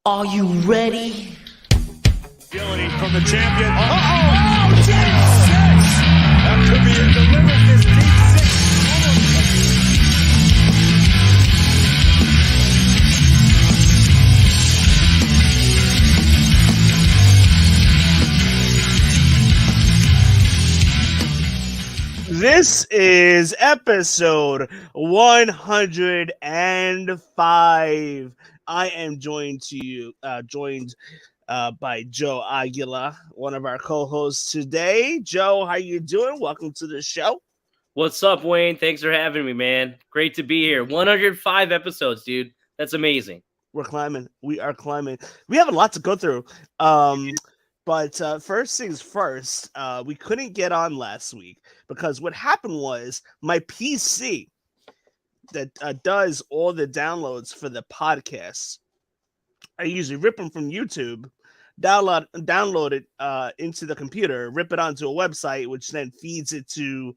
Are you ready? Agility from the champion. Oh, Deep six. That could be it. Delivers this deep six. This is episode 105. I am joined by Joe Aguila, one of our co-hosts today. Joe, how you doing? Welcome to the show. What's up, Wayne? Thanks for having me, man. Great to be here. 105 episodes, dude. That's amazing. We're climbing. We are climbing. We have a lot to go through. But first things first, we couldn't get on last week because what happened was my PC that does all the downloads for the podcasts. I usually rip them from YouTube, download it into the computer, rip it onto a website, which then feeds it to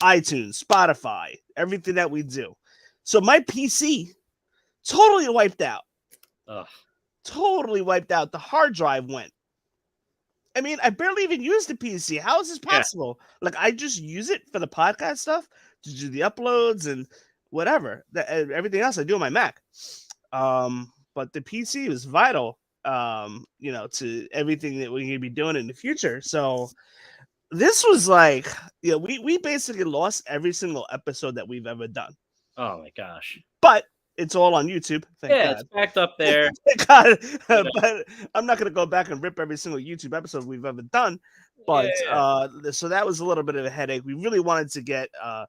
iTunes, Spotify, everything that we do. So my PC totally wiped out. Ugh. Totally wiped out. The hard drive went. I mean, I barely even use the PC. How is this possible? Yeah. Like, I just use it for the podcast stuff, to do the uploads and whatever. Everything else I do on my Mac. But the PC is vital, to everything that we're going to be doing in the future. So this was like, we basically lost every single episode that we've ever done. Oh, my gosh. But it's all on YouTube. Thank God. It's backed up there. Thank God. But I'm not going to go back and rip every single YouTube episode we've ever done. But so that was a little bit of a headache. We really wanted to get a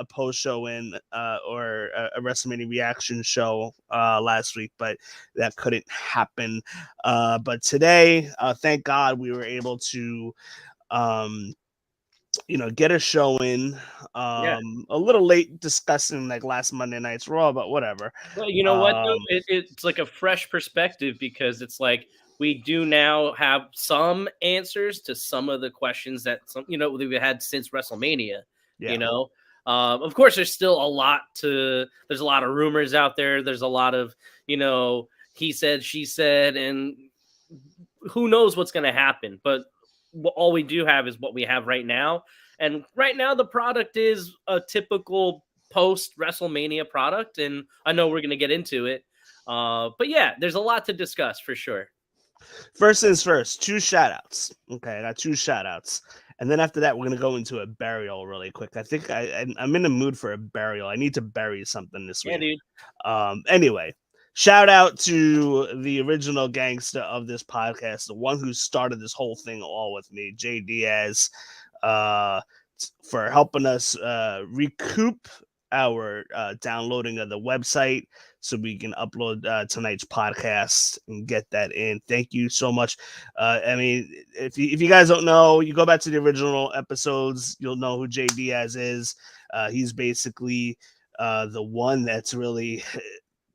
post show in or a WrestleMania reaction show last week, but that couldn't happen. But today, thank God, we were able to get a show in a little late discussing like last Monday night's Raw, but whatever. Well, you know what though? It's like a fresh perspective because it's like we do now have some answers to some of the questions that we've had since WrestleMania. Of course there's still there's a lot of rumors out there. There's a lot of he said, she said, and who knows what's going to happen, but all we do have is what we have right now. And right now the product is a typical post WrestleMania product. And I know we're going to get into it. But yeah, there's a lot to discuss for sure. First things first, 2 shout outs. Okay. I got 2 shout outs. And then after that, we're going to go into a burial really quick. I think I'm in the mood for a burial. I need to bury something this week. Dude. Anyway. Shout out to the original gangster of this podcast, the one who started this whole thing all with me, Jay Diaz, for helping us recoup our downloading of the website so we can upload tonight's podcast and get that in. Thank you so much. I mean, if you guys don't know, you go back to the original episodes, you'll know who Jay Diaz is. He's basically the one that's really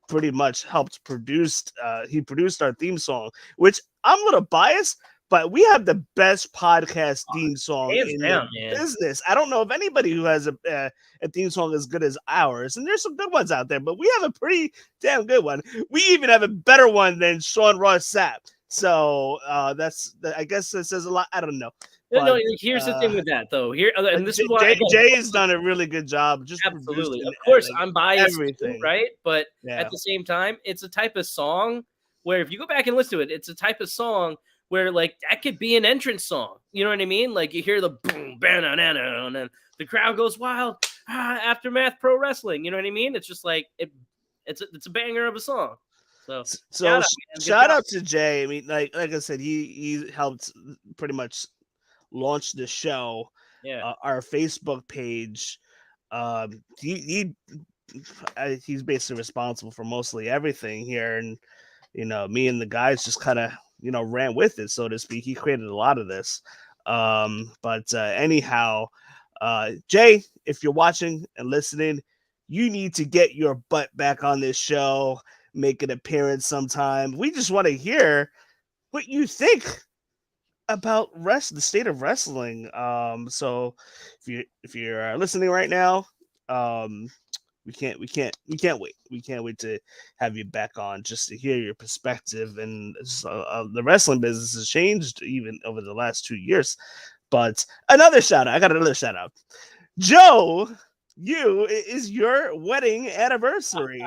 pretty much helped produce. He produced our theme song, which I'm a little biased, but we have the best podcast theme song in the business. I don't know of anybody who has a theme song as good as ours, and there's some good ones out there, but we have a pretty damn good one. We even have a better one than Sean Ross Sapp. So I guess that says a lot. I don't know. But, no, here's the thing with that, though. And this is why Jay has done a really good job. Just absolutely, of course, I'm biased, everything, right? But at the same time, it's a type of song where if you go back and listen to it, it's a type of song where like that could be an entrance song. You know what I mean? Like you hear the boom, banana, and then the crowd goes wild. Aftermath Pro Wrestling. You know what I mean? It's just like it's a banger of a song. So shout out to Jay. I mean, like I said, he helped pretty much launch the show. Our Facebook page. He's basically responsible for mostly everything here, and me and the guys just kind of ran with it, so to speak. He created a lot of this. But anyhow, Jay, if you're watching and listening, you need to get your butt back on this show, make an appearance sometime. We just want to hear what you think about the state of wrestling. So if you're listening right now, We can't wait. We can't wait to have you back on just to hear your perspective. And the wrestling business has changed even over the last 2 years. But another shout out. I got another shout out. Joe, is your wedding anniversary.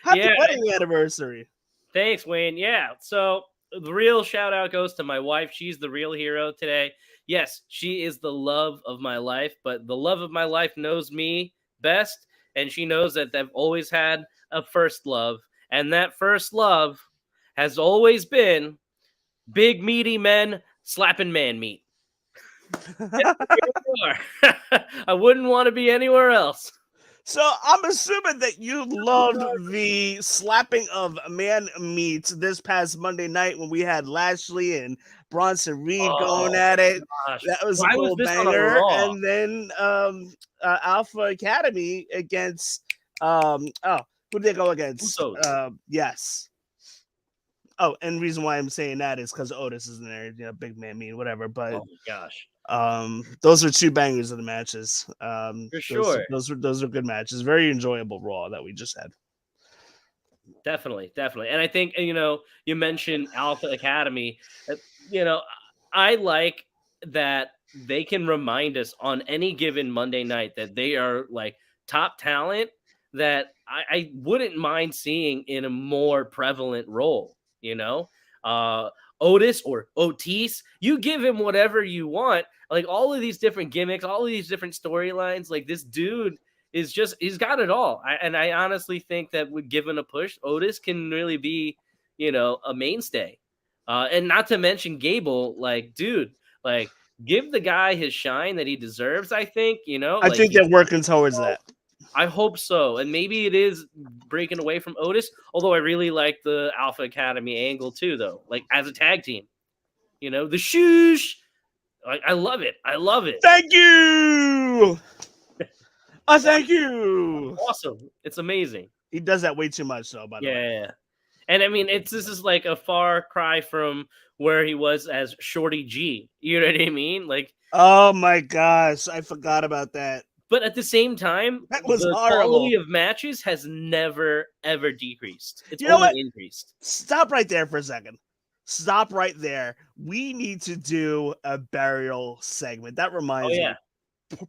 Happy wedding anniversary. Thanks, Wayne. Yeah. So the real shout out goes to my wife. She's the real hero today. Yes, she is the love of my life, but the love of my life knows me best. And she knows that I've always had a first love. And that first love has always been big, meaty men slapping man meat. I wouldn't want to be anywhere else. So I'm assuming that you loved the slapping of man meat this past Monday night when we had Lashley and Bronson Reed going at it. Gosh. That was Why a was cool this on a banger. Raw? And then Alpha Academy against who did they go against? Usos. Yes. Oh, and the reason why I'm saying that is because Otis is in there, big man meat, whatever. But Oh my gosh. those are two bangers of the matches. For sure. Those are good matches. Very enjoyable Raw that we just had. Definitely. And I think, you mentioned Alpha Academy. I like that they can remind us on any given Monday night that they are like top talent that I wouldn't mind seeing in a more prevalent role, Otis or Otis, you give him whatever you want. Like all of these different gimmicks, all of these different storylines, like this dude is he's got it all. I honestly think that with given a push, Otis can really be, a mainstay. And not to mention Gable, like, dude, like give the guy his shine that he deserves. I think, I think they're working towards that. I hope so. And maybe it is breaking away from Otis, although I really like the Alpha Academy angle too, though, like as a tag team, the shoosh. I love it. Thank you. Thank you. Awesome. It's amazing. He does that way too much, though, by the way. Yeah. And I mean, this is like a far cry from where he was as Shorty G. You know what I mean? Like, oh my gosh, I forgot about that. But at the same time, that was the horrible. Quality of matches has never ever decreased. It's only increased. Stop right there for a second. Stop right there. We need to do a burial segment. That reminds me.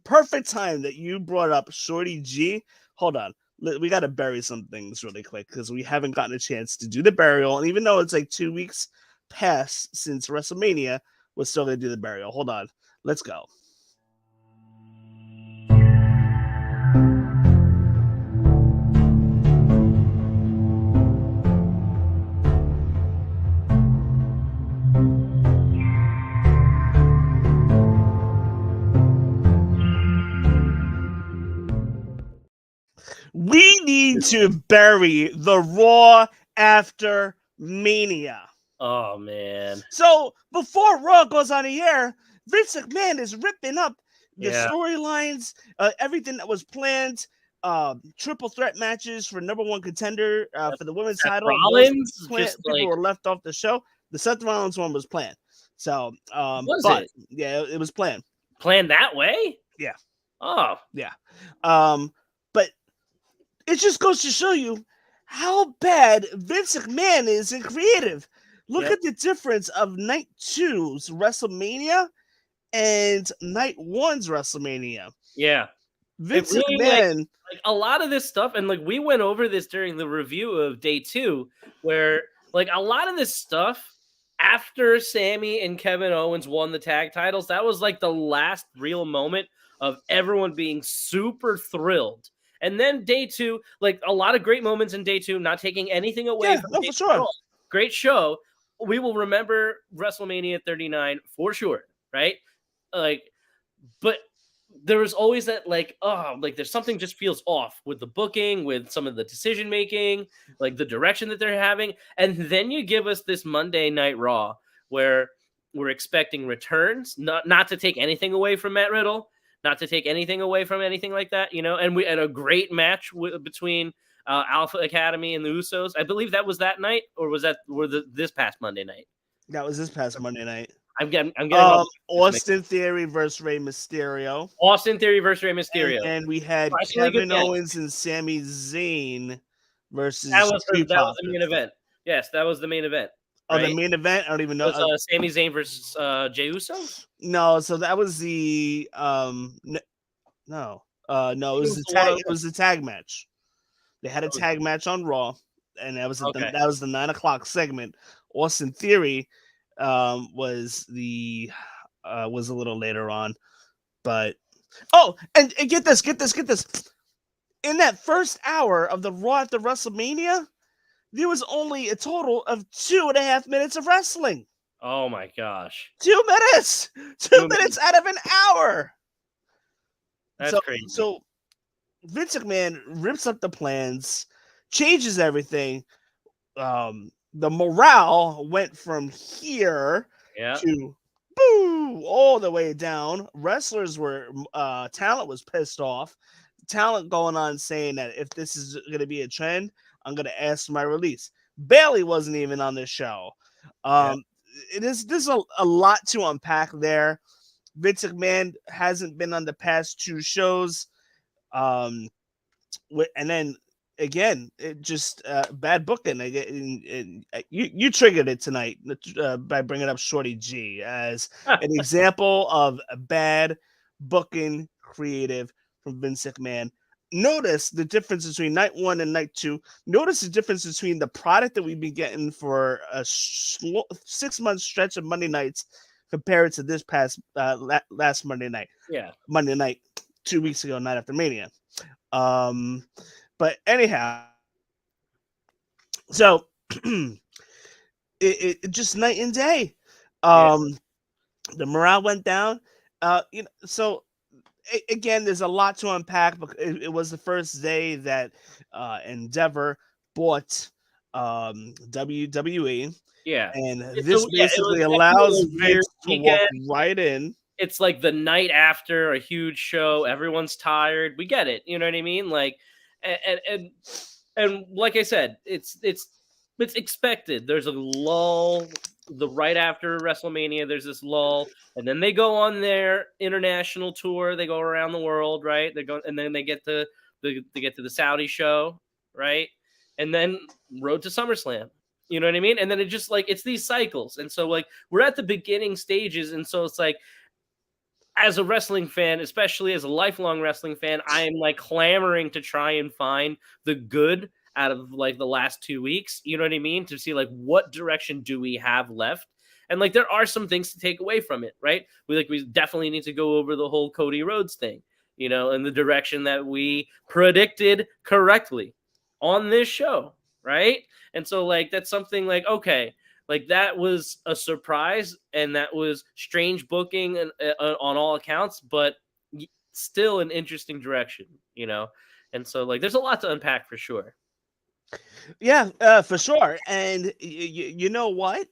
Perfect time that you brought up Shorty G. Hold on. We got to bury some things really quick because we haven't gotten a chance to do the burial. And even though it's like 2 weeks past since WrestleMania, we're still going to do the burial. Hold on. Let's go. We need to bury the Raw after Mania. Oh, man. So before Raw goes on the air, Vince McMahon is ripping up the storylines, everything that was planned, triple threat matches for number one contender for the women's title. Rollins, people were left off the show. The Seth Rollins one was planned. So, yeah, it was planned. Planned that way? Yeah. Oh. Yeah. But it just goes to show you how bad Vince McMahon is in creative. Look at the difference of Night 2's WrestleMania and Night 1's WrestleMania. Yeah. Vince McMahon. Like a lot of this stuff, and like we went over this during the review of Day 2, where like a lot of this stuff after Sammy and Kevin Owens won the tag titles, that was like the last real moment of everyone being super thrilled. And then Day 2, like a lot of great moments in Day 2, not taking anything away from Day 2. Great show. We will remember WrestleMania 39 for sure, right? Like, but there was always that like there's something just feels off with the booking, with some of the decision making, like the direction that they're having. And then you give us this Monday Night Raw where we're expecting returns, not to take anything away from Matt Riddle, not to take anything away from anything like that, and we had a great match between Alpha Academy and the Usos. I believe that was that night, or was that this past Monday night? That was this past Monday night. I'm getting all Austin Theory versus Rey Mysterio. Austin Theory versus Rey Mysterio. And we had Surprisingly good Kevin match. Owens and Sami Zayn versus That was the Tupac. main event. Yes, that was the main event. Oh, right? the main event? I don't even know. It was Sami Zayn versus Jey Uso? No, so that was the no, it was the tag. It was the tag match. They had a tag match on Raw, and that was that was the 9 o'clock segment. Austin Theory was a little later on, but and get this. In that first hour of the Raw after WrestleMania, there was only a total of 2.5 minutes of wrestling. Oh my gosh. 2 minutes! 2 minutes out of an hour! That's crazy. So Vince McMahon rips up the plans, changes everything. The morale went from here to boo all the way down. Wrestlers were talent was pissed off. Talent going on saying that if this is going to be a trend, I'm going to ask for my release. Bailey wasn't even on this show. There's a lot to unpack there. Vince McMahon hasn't been on the past 2 shows. And then again, it just bad booking. You triggered it tonight by bringing up Shorty G as an example of a bad booking creative from Vince McMahon. Notice the difference between night 1 and night 2. Notice the difference between the product that we've been getting for a 6-month stretch of Monday nights compared to this past last Monday night. Yeah. Monday night, 2 weeks ago, Night After Mania. But anyhow, so it just night and day. The morale went down. So again, there's a lot to unpack, but it was the first day that Endeavor bought WWE. Yeah. And this basically allows Vince to walk right in. It's like the night after a huge show. Everyone's tired. We get it. You know what I mean? Like, and like I said, it's expected. There's a lull. The right after WrestleMania, there's this lull, and then they go on their international tour. They go around the world, right? They go, and then they get to the Saudi show, right? And then road to SummerSlam. You know what I mean? And then it just like it's these cycles, and so like we're at the beginning stages, and so it's like as a wrestling fan, especially as a lifelong wrestling fan, I am like clamoring to try and find the good out of like the last 2 weeks, you know what I mean? To see like what direction do we have left? And like there are some things to take away from it, right? We definitely need to go over the whole Cody Rhodes thing, you know, in the direction that we predicted correctly on this show, right? And so like that's something like okay, like that was a surprise and that was strange booking and on all accounts, but still an interesting direction, you know? And so like there's a lot to unpack for sure. Yeah, for sure. And you know what?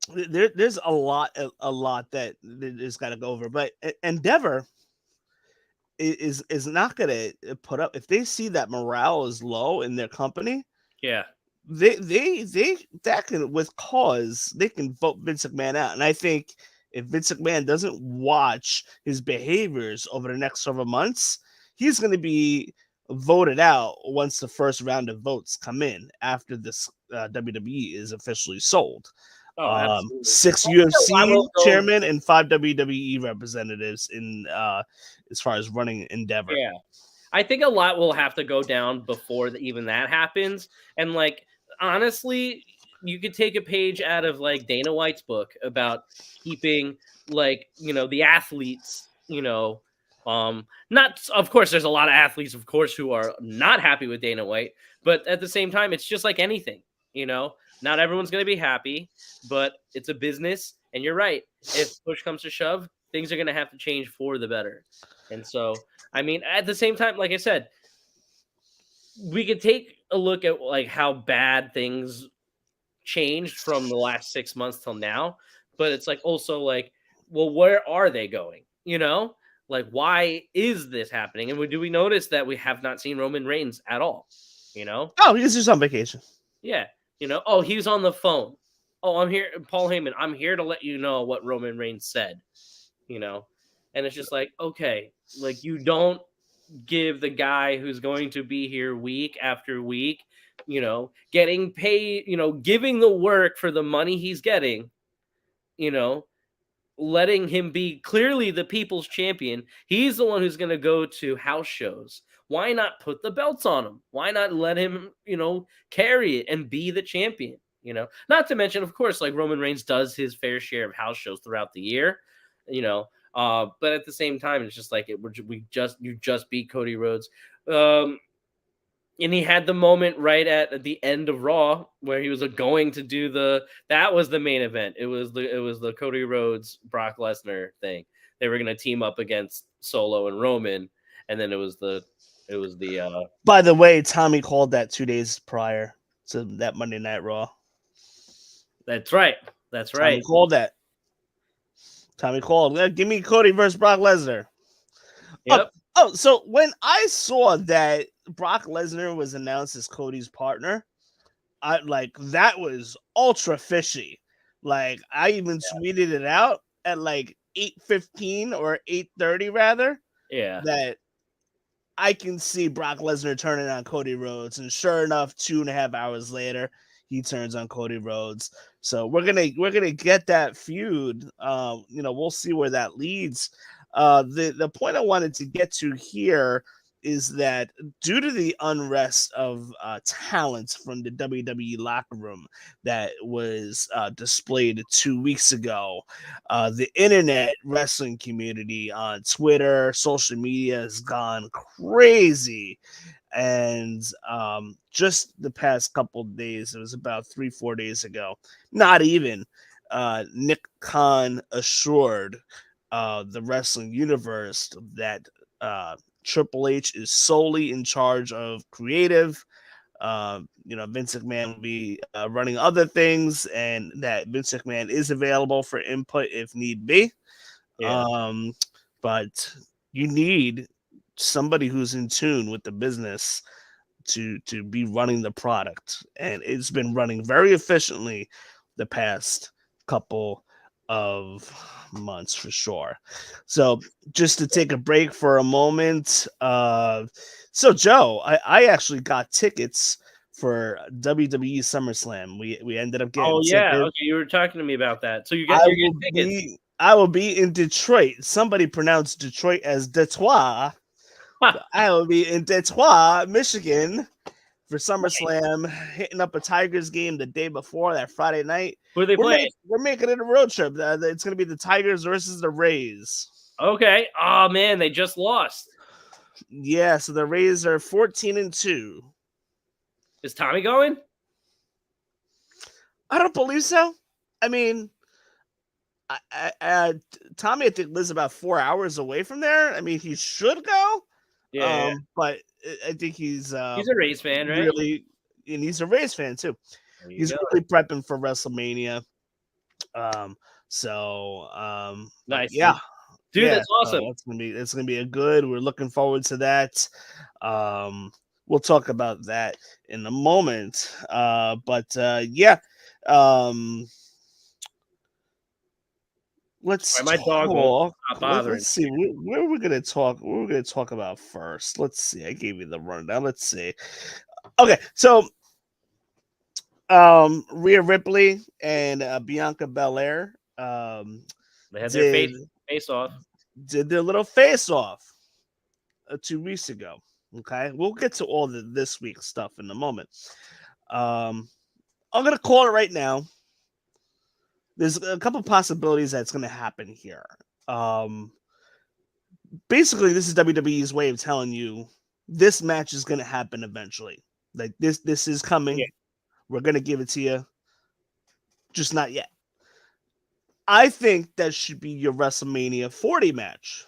There's a lot that is got to go over. But Endeavor is not going to put up if they see that morale is low in their company. Yeah, they that can with cause they can vote Vince McMahon out. And I think if Vince McMahon doesn't watch his behaviors over the next several months, he's going to be voted out once the first round of votes come in after this WWE is officially sold. 6 UFC chairman and 5 WWE representatives in as far as running Endeavor. Yeah, I think a lot will have to go down before even that happens. And like honestly, you could take a page out of like Dana White's book about keeping like the athletes, not, of course, there's a lot of athletes, of course, who are not happy with Dana White, but at the same time, it's just like anything, not everyone's going to be happy, but it's a business. And you're right. If push comes to shove, things are going to have to change for the better. And so, I mean, at the same time, like I said, we could take a look at like how bad things changed from the last 6 months till now, but it's like also like, well, where are they going? Like, why is this happening? And do we notice that we have not seen Roman Reigns at all? Oh, he's just on vacation. Yeah. Oh, he was on the phone. "Oh, I'm here, Paul Heyman. I'm here to let you know what Roman Reigns said." And it's just like, okay, like you don't give the guy who's going to be here week after week, getting paid, giving the work for the money he's getting, you know, letting him be clearly the people's champion. He's the one who's going to go to house shows. Why not put the belts on him? Why not let him, carry it and be the champion? Not to mention, of course, like Roman Reigns does his fair share of house shows throughout the year, but at the same time, it's just like you just beat Cody Rhodes. And he had the moment right at the end of Raw where he was going to do that was the main event. It was the Cody Rhodes Brock Lesnar thing. They were going to team up against Solo and Roman, and then it was the. By the way, Tommy called that 2 days prior to that Monday Night Raw. That's right. Tommy called that. Tommy called. Give me Cody versus Brock Lesnar. Yep. So when I saw that Brock Lesnar was announced as Cody's partner, that was ultra fishy. Like I even tweeted it out at like 8:15 or 8:30 rather. Yeah. That I can see Brock Lesnar turning on Cody Rhodes, and sure enough, 2.5 hours later, he turns on Cody Rhodes. So we're gonna get that feud. We'll see where that leads. The point I wanted to get to here is that due to the unrest of talent from the WWE locker room that was displayed 2 weeks ago, the internet wrestling community on Twitter, social media has gone crazy. And just the past couple of days, it was about 3-4 days ago, not even, Nick Khan assured the wrestling universe that Triple H is solely in charge of creative. Vince McMahon will be running other things, and that Vince McMahon is available for input if need be. Yeah. But you need somebody who's in tune with the business to be running the product, and it's been running very efficiently the past couple of months for sure. So just to take a break for a moment, so Joe, I actually got tickets for WWE SummerSlam. We ended up getting Oh yeah, tickets. okay. You were talking to me about that. So you're getting tickets. I will be in Detroit. Somebody pronounced Detroit as Detroit. I will be in Detroit, Michigan for SummerSlam, hitting up a Tigers game the day before, that Friday night. Who are they playing? We're making it a road trip. It's going to be the Tigers versus the Rays. Okay. Oh man, they just lost. Yeah, so the Rays are 14-2. Is Tommy going? I don't believe so. I mean, Tommy, I think, lives about 4 hours away from there. I mean, he should go. Yeah. But I think he's a Rays fan, right? Really, and he's a Rays fan too. He's really prepping for WrestleMania. Nice. Yeah. Dude, that's awesome. It's gonna be a good. We're looking forward to that. We'll talk about that in a moment. Yeah. Let's my talk. dog won't stop bothering. Let's see where we're gonna talk. What we're gonna talk about first. Let's see. I gave you the rundown. Let's see. Okay, so Rhea Ripley and Bianca Belair they had their face off. Did their little face off 2 weeks ago. Okay, we'll get to all this week's stuff in a moment. I'm gonna call it right now. There's a couple possibilities that's going to happen here. Basically, this is WWE's way of telling you this match is going to happen eventually. Like this is coming. Yeah. We're going to give it to you. Just not yet. I think that should be your WrestleMania 40 match.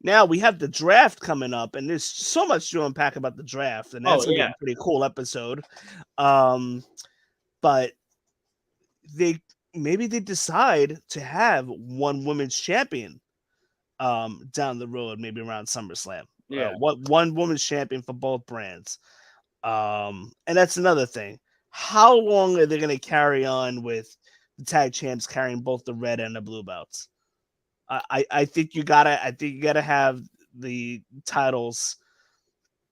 Now we have the draft coming up, and there's so much to unpack about the draft, and that's going to be a pretty cool episode. But maybe they decide to have one women's champion down the road, maybe around SummerSlam. Yeah. One women's champion for both brands. And that's another thing. how long are they going to carry on with the tag champs carrying both the red and the blue belts? I think you gotta have the titles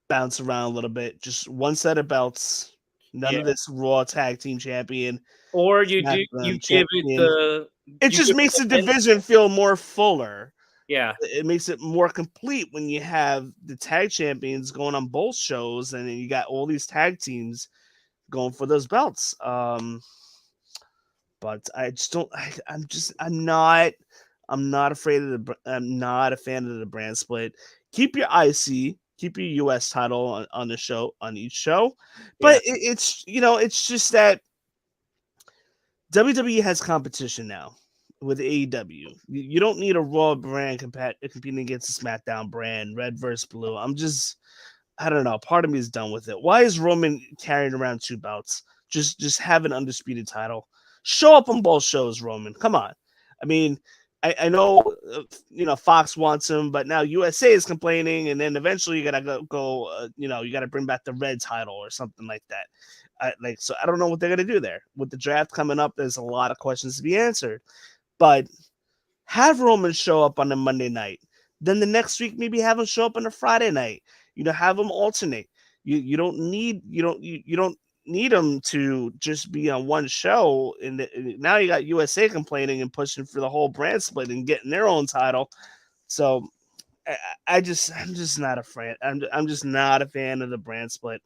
bounce around a little bit. Just one set of belts. None Yeah. of this Raw Tag Team Champion, Or you SmackDown give it Champion. the It you just give makes it the the division feel more fuller. yeah. It makes it more complete when you have the tag champions going on both shows, and then you got all these tag teams going for those belts. But I just don't. I'm not afraid of I'm not a fan of the brand split. Keep your IC, keep your US title on the show on each show, but Yeah. it's it's just that WWE has competition now with AEW. You don't need a Raw brand competing against a SmackDown brand, red versus blue. I don't know. Part of me is done with it. Why is Roman carrying around two belts? Just have an undisputed title. Show up on both shows, Roman. Come on. I mean, I know Fox wants him, but now USA is complaining, and then eventually you gotta go you gotta bring back the red title or something like that. So I don't know what they're gonna do there. With the draft coming up, there's a lot of questions to be answered. But have Roman show up on the Monday night. Then the next week, maybe have him show up on a Friday night. Have him alternate. You don't need you don't need him to just be on one show. And now you got USA complaining and pushing for the whole brand split and getting their own title. So I'm just not a fan. I'm just not a fan of the brand split.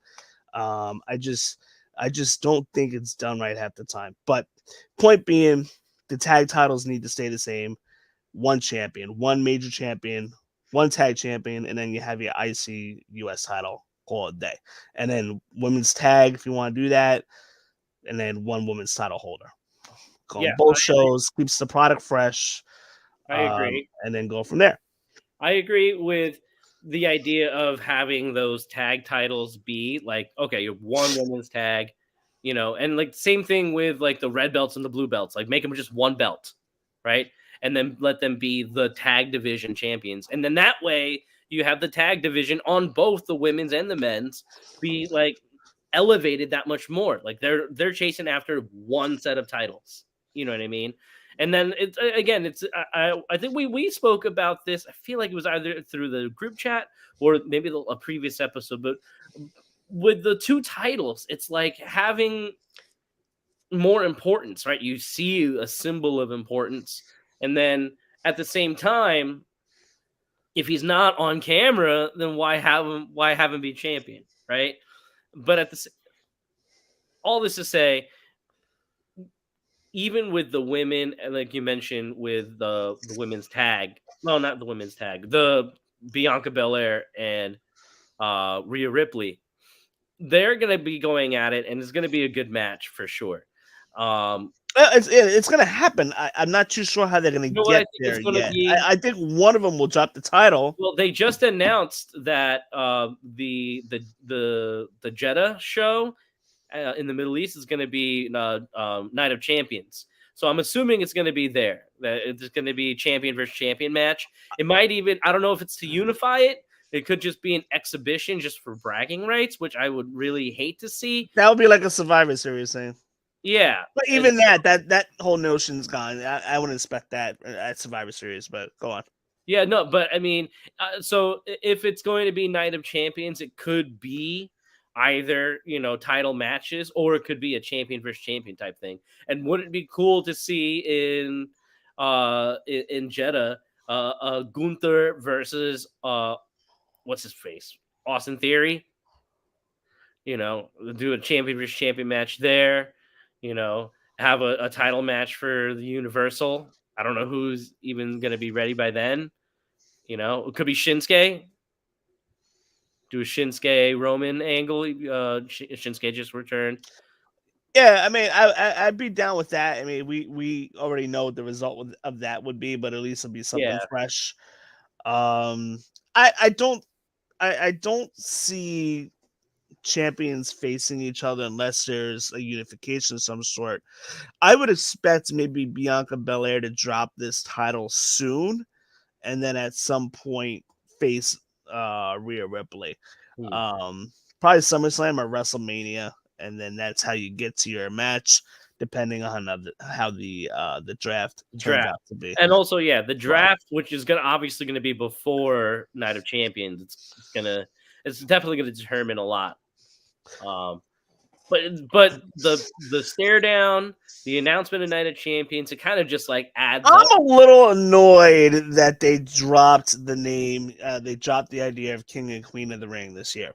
I just don't think it's done right half the time. But point being, the tag titles need to stay the same. One champion, one major champion, one tag champion, and then you have your IC US title. Call it a day. And then women's tag if you want to do that, and then one women's title holder. Go on Yeah. both shows, keeps the product fresh, I agree. and then go from there. I agree with the idea of having those tag titles be like, okay, you have one women's tag, and like same thing with like the red belts and the blue belts, like make them just one belt, right? And then let them be the tag division champions. And then that way you have the tag division on both the women's and the men's be like elevated that much more. Like they're chasing after one set of titles. You know what I mean? And then it's again, I think we spoke about this. I feel like it was either through the group chat or maybe a previous episode, but with the two titles, it's like having more importance, right? You see a symbol of importance, and then at the same time, if he's not on camera, then why have him be champion, right? But all this to say, even with the women, and like you mentioned with the women's tag, well, not the women's tag, the Bianca Belair and Rhea Ripley, they're going to be going at it, and it's going to be a good match for sure. It's going to happen. I'm not too sure how they're going to get there yet. I think one of them will drop the title. Well, they just announced that the Jeddah show in the Middle East is going to be Night of Champions. So I'm assuming it's going to be there. That it's going to be champion versus champion match. It might even, I don't know if it's to unify it. It could just be an exhibition just for bragging rights, which I would really hate to see. That would be like a Survivor Series thing. Yeah. But even that whole notion's gone. I wouldn't expect that at Survivor Series, but go on. Yeah, no, but I mean, so if it's going to be Night of Champions, it could be either, title matches, or it could be a champion versus champion type thing. And wouldn't it be cool to see in Jeddah, Gunther versus what's his face? Austin Theory? Do a champion versus champion match there, have a title match for the Universal. I don't know who's even going to be ready by then. It could be Shinsuke. Do a Shinsuke Roman angle. Shinsuke just returned. Yeah, I mean, I'd be down with that. I mean, we already know what the result of that would be, but at least it'll be something fresh. I don't see champions facing each other unless there's a unification of some sort. I would expect maybe Bianca Belair to drop this title soon, and then at some point face Rhea Ripley. Probably SummerSlam or WrestleMania. and then that's how you get to your match, depending on how the draft turns out to be. And also, the draft, which is obviously gonna be before Night of Champions, it's definitely gonna determine a lot. But the stare down, the announcement of Night of Champions, it kind of just like adds up. I'm a little annoyed that they dropped the name. They dropped the idea of King and Queen of the Ring this year.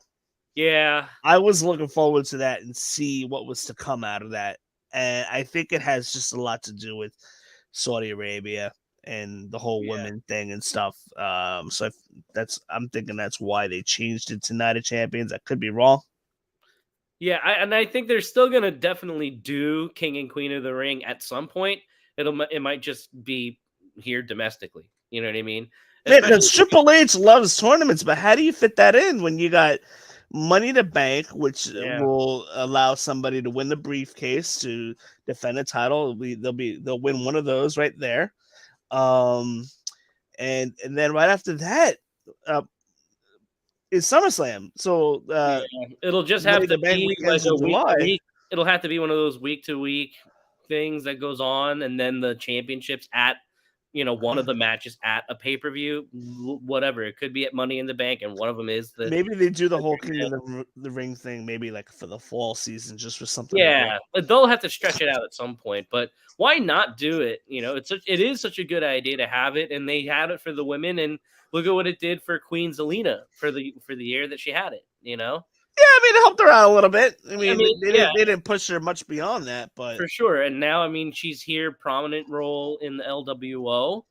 Yeah, I was looking forward to that and see what was to come out of that. And I think it has just a lot to do with Saudi Arabia and the whole women thing and stuff. So I'm thinking that's why they changed it to Night of Champions. I could be wrong. Yeah, I think they're still gonna definitely do King and Queen of the Ring at some point. It might just be here domestically. You know what I mean? Because Triple H loves tournaments, but how do you fit that in when you got Money in the Bank, which will allow somebody to win the briefcase to defend a title? They'll win one of those right there, and then right after that is SummerSlam. So it'll just have to be like a week to week. It'll have to be one of those week to week things that goes on, and then the championships at one of the matches at a pay-per-view, whatever. It could be at Money in the Bank, and one of them is maybe they do the whole King of the Ring thing, maybe like for the fall season, just for something. Yeah, but they'll have to stretch it out at some point. But why not do it? It is such a good idea to have it, and they had it for the women, and look at what it did for Queen Zelina for the year that she had it. Yeah, I mean, it helped her out a little bit. They didn't push her much beyond that, but for sure. And now, she's here, prominent role in the LWO.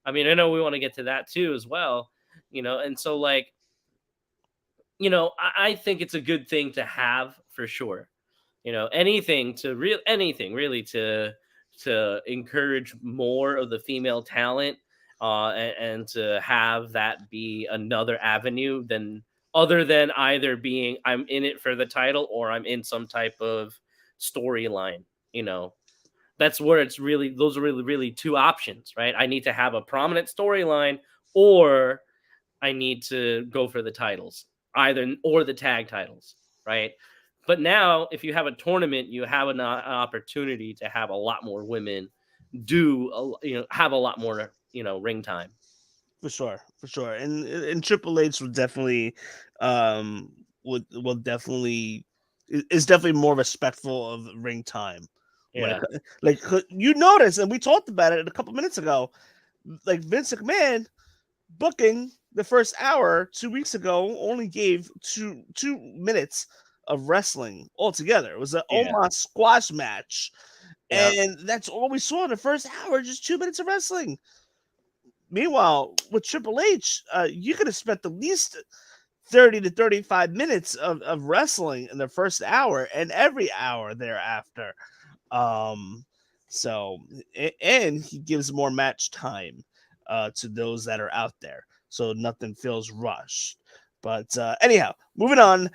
I know we want to get to that too as well. And so I think it's a good thing to have for sure. Anything really to encourage more of the female talent, and to have that be another avenue other than either being I'm in it for the title or I'm in some type of storyline. That's where those are really two options, right? I need to have a prominent storyline, or I need to go for the titles, or the tag titles, right? But now, if you have a tournament, you have an opportunity to have a lot more women have a lot more ring time. For sure, and Triple H will definitely is definitely more respectful of ring time. Yeah, you notice, and we talked about it a couple minutes ago. Like Vince McMahon booking the first hour 2 weeks ago only gave 2 minutes of wrestling altogether. It was an Omos squash match, and that's all we saw in the first hour, just 2 minutes of wrestling. Meanwhile, with Triple H, you could have spent at least 30 to 35 minutes of wrestling in the first hour and every hour thereafter. So he gives more match time to those that are out there, so nothing feels rushed. But anyhow, moving on.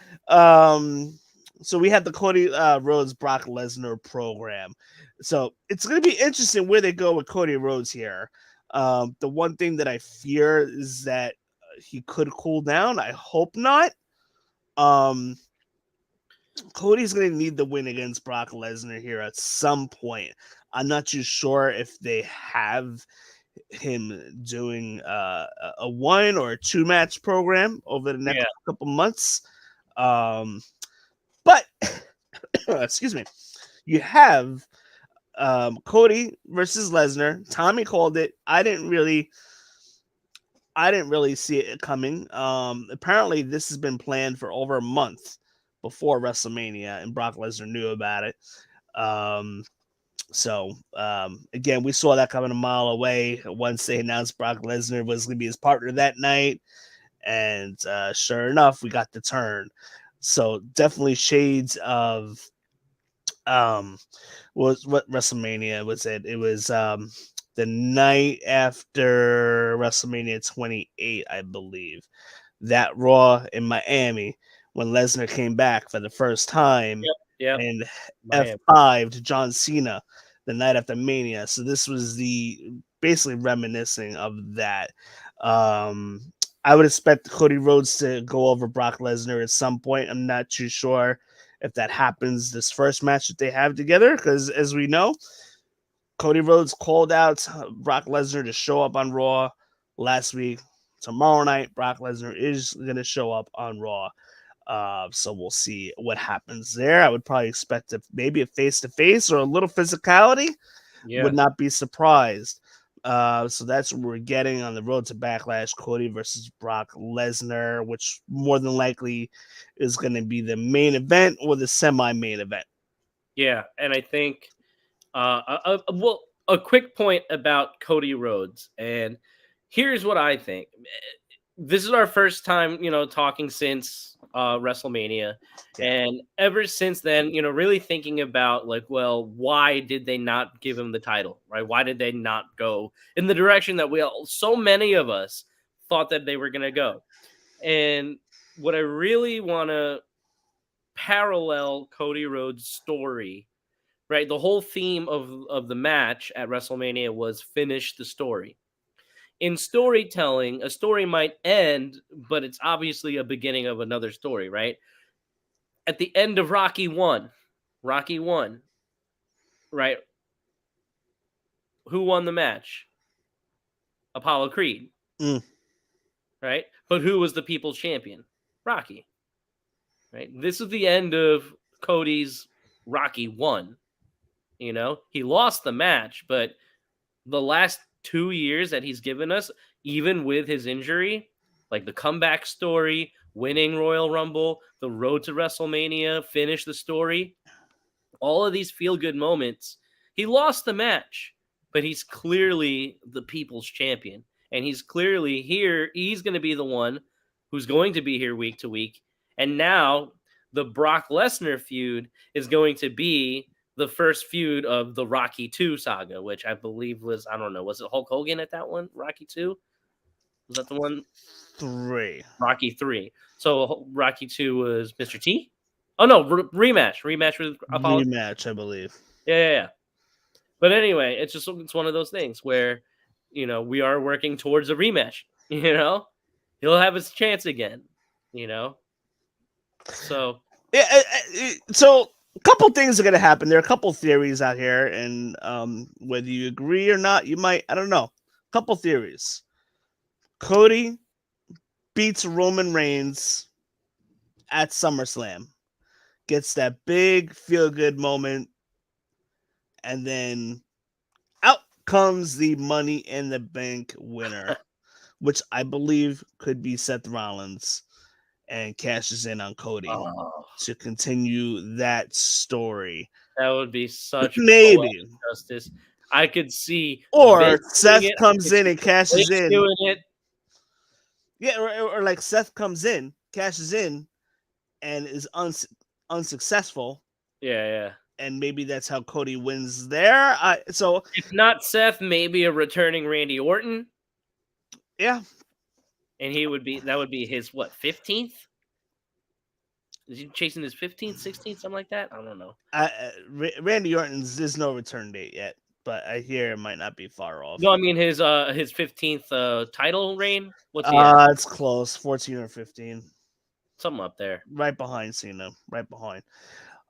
So we had the Cody Rhodes Brock Lesnar program. So it's going to be interesting where they go with Cody Rhodes here. The one thing that I fear is that he could cool down. I hope not. Cody's going to need the win against Brock Lesnar here at some point. I'm not too sure if they have him doing a 1 or 2 match program over the next couple months. But excuse me, you have Cody versus Lesnar. Tommy called it. I didn't really see it coming. Apparently this has been planned for over a month before WrestleMania, and Brock Lesnar knew about it. So again, we saw that coming a mile away once they announced Brock Lesnar was going to be his partner that night, and sure enough, we got the turn. So definitely shades of what WrestleMania was it? It was the night after WrestleMania 28, I believe. That Raw in Miami when Lesnar came back for the first time and F5 to John Cena the night after Mania. So this was basically reminiscing of that. I would expect Cody Rhodes to go over Brock Lesnar at some point. I'm not too sure if that happens this first match that they have together. Because as we know, Cody Rhodes called out Brock Lesnar to show up on Raw last week. Tomorrow night, Brock Lesnar is going to show up on Raw. So we'll see what happens there. I would probably expect maybe a face-to-face or a little physicality. Yeah. Would not be surprised. So that's what we're getting on the road to Backlash. Cody versus Brock Lesnar, which more than likely is going to be the main event or the semi-main event. Yeah, and I think a quick point about Cody Rhodes, and here's what I think. This is our first time, talking since WrestleMania, and ever since then, really thinking about why did they not give him the title, right? Why did they not go in the direction that so many of us thought that they were going to go? And what I really want to parallel Cody Rhodes' story, right? The whole theme of the match at WrestleMania was finish the story. In storytelling, a story might end, but it's obviously a beginning of another story, right? At the end of Rocky 1, right? Who won the match? Apollo Creed. Right? But who was the people's champion? Rocky. Right? This is the end of Cody's Rocky 1. He lost the match, but the last 2 years that he's given us, even with his injury, like the comeback story, winning Royal Rumble, the road to WrestleMania, finish the story, all of these feel-good moments, he lost the match, but he's clearly the people's champion. And he's clearly here. He's going to be the one who's going to be here week to week. And now the Brock Lesnar feud is going to be the first feud of the Rocky 2 saga, which I believe was, I don't know, was it Hulk Hogan at that one? Rocky 2? Was that the one? 3. Rocky 3. So Rocky 2 was Mr. T? Oh, no, rematch with Apollo. Rematch, I believe. Yeah. But anyway, it's one of those things where, we are working towards a rematch, He'll have his chance again, So. Yeah, so a couple things are going to happen. There are a couple theories out here, and whether you agree or not, you might, I don't know. A couple theories. Cody beats Roman Reigns at SummerSlam, gets that big feel-good moment, and then out comes the Money in the Bank winner, which I believe could be Seth Rollins, and cashes in on Cody to continue that story. That would be such maybe justice. I could see, or Seth comes in and cashes in. Doing it. Yeah, or like Seth comes in, cashes in, and is unsuccessful. Yeah. And maybe that's how Cody wins there. So if not Seth, maybe a returning Randy Orton. Yeah. And that would be his 15th? Is he chasing his 15th, 16th, something like that? I don't know. Randy Orton's there's no return date yet, but I hear it might not be far off. No, I mean his 15th title reign. What's he? It's close, 14 or 15, something up there, right behind Cena, right behind.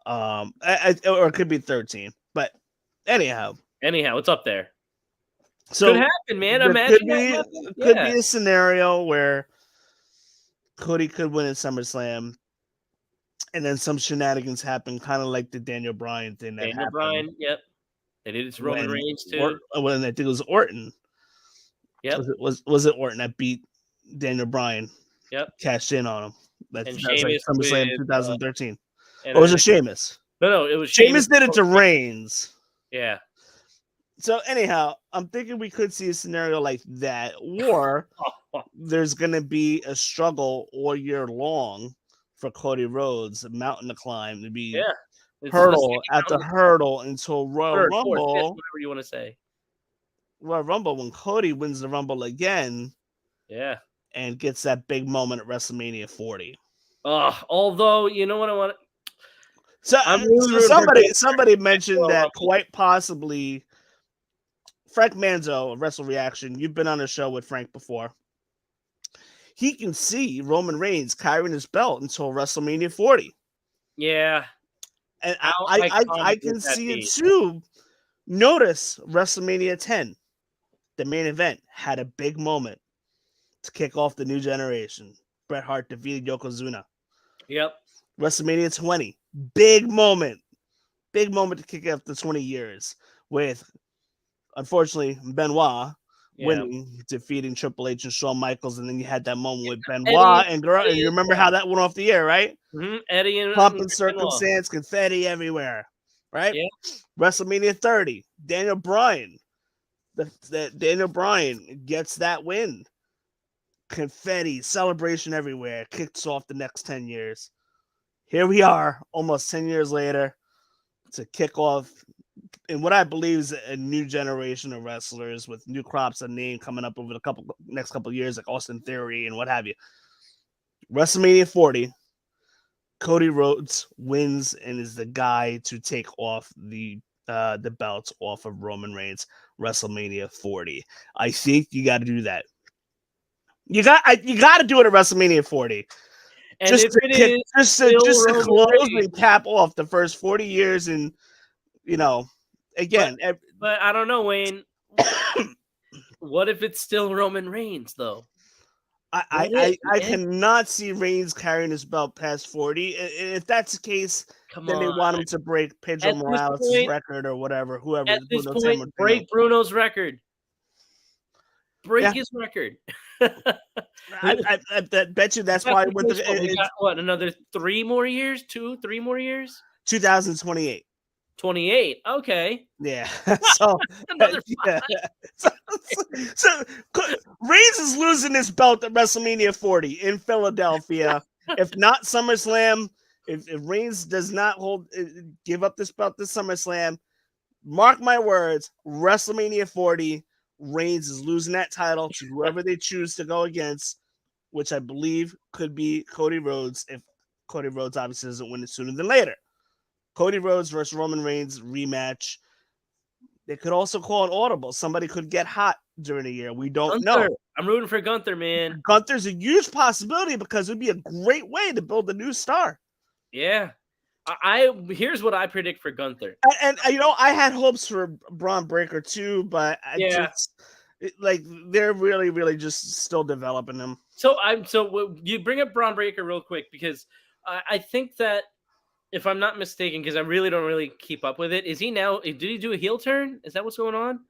Or it could be 13, but anyhow, it's up there. So could happen, man. Imagine could be a scenario where Cody could win at SummerSlam, and then some shenanigans happen, kind of like the Daniel Bryan thing that happened. Bryan, yep. They did it to Roman Reigns too. When I think it was Orton. Yep. Was it Orton that beat Daniel Bryan? Yep. Cashed in on him. That was like SummerSlam 2013. Or was it Sheamus? No, it was Sheamus did it to Reigns. Yeah. So anyhow, I'm thinking we could see a scenario like that, or there's going to be a struggle all year long for Cody Rhodes, a mountain to climb, to be hurdle after hurdle until Royal Rumble. Whatever you want to say. Royal Rumble, when Cody wins the Rumble again. Yeah. And gets that big moment at WrestleMania 40. Although, you know what I want to... So somebody mentioned that quite possibly Frank Manzo of Wrestle Reaction, you've been on a show with Frank before. He can see Roman Reigns carrying his belt until WrestleMania 40. Yeah. and How I iconic can would that see it be? too. Notice WrestleMania 10, the main event, had a big moment to kick off the new generation. Bret Hart defeated Yokozuna. Yep. WrestleMania 20, big moment to kick off the 20 years with, unfortunately, Benoit Yeah. winning, defeating Triple H and Shawn Michaels, and then you had that moment with Eddie, Benoit and girl, and you remember how that went off the air, right? Eddie and Pomp and Benoit. circumstance, confetti everywhere, right? Yeah. WrestleMania 30, Daniel Bryan, the Daniel Bryan gets that win. Confetti, celebration everywhere, kicks off the next 10 years. Here we are, almost 10 years later, to kick off in what I believe is a new generation of wrestlers with new crops of name coming up over the next couple of years, like Austin Theory and what have you. WrestleMania 40, Cody Rhodes wins and is the guy to take off the belts off of Roman Reigns. WrestleMania 40. I think you got to do that. You got to do it at WrestleMania 40. And if it is just to close and cap off the first 40 years, and again. But I don't know, Wayne. What if it's still Roman Reigns, though? I cannot see Reigns carrying his belt past 40. And if that's the case, then they want him to break Pedro Morales' record or whatever. Whoever at this point, break Bruno's record. Break his record. I bet you that's probably what we got. What, another 3 more years? 3 more years? 2028. 28. Okay. Yeah. So another 5. So Reigns is losing his belt at WrestleMania 40 in Philadelphia. If not SummerSlam, if Reigns does not give up this belt this SummerSlam, mark my words, WrestleMania 40, Reigns is losing that title to whoever they choose to go against, which I believe could be Cody Rhodes, if Cody Rhodes obviously doesn't win it sooner than later. Cody Rhodes versus Roman Reigns rematch. They could also call an audible. Somebody could get hot during the year. We don't know. I'm rooting for Gunther, man. Gunther's a huge possibility because it would be a great way to build a new star. Yeah. Here's what I predict for Gunther. And I had hopes for Braun Breaker too, but they're really, really just still developing him. So you bring up Braun Breaker real quick because I think that, if I'm not mistaken, because I really don't keep up with it, did he do a heel turn? Is that what's going on?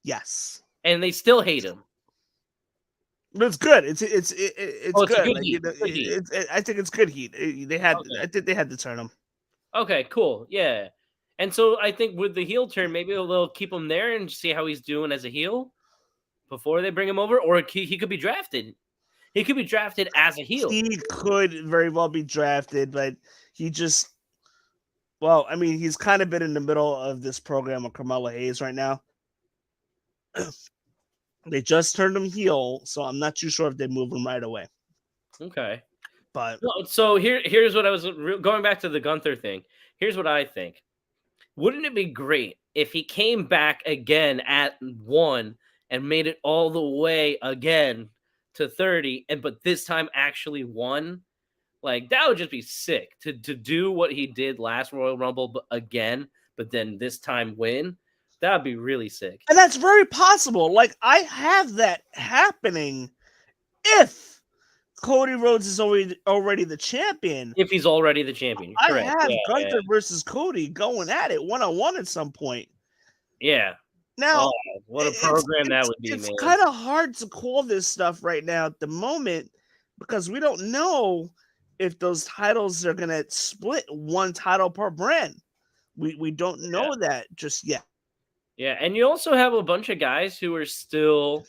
Yes. And they still hate him. But it's good. It's good. I think it's good heat. I think they had to turn him. Okay, cool. Yeah. And so I think with the heel turn, maybe they'll keep him there and see how he's doing as a heel before they bring him over, or he could be drafted. He could be drafted as a heel. He could very well be drafted, but he just, he's kind of been in the middle of this program of Carmelo Hayes right now. They just turned him heel, so I'm not too sure if they move him right away. Okay. But so here's what I was going back to the Gunther thing. Here's what I think. Wouldn't it be great if he came back again at 1 and made it all the way again to 30, but this time actually won? Like, that would just be sick to do what he did last Royal Rumble again, but then this time win. That would be really sick. And that's very possible. Like, I have that happening if Cody Rhodes is already the champion. If he's already the champion. I have Gunther versus Cody going at it 1-on-1 at some point. Yeah. Now, what a program that would be, man. It's kind of hard to call this stuff right now at the moment because we don't know if those titles are going to split one title per brand. We don't know that just yet. Yeah, and you also have a bunch of guys who are still,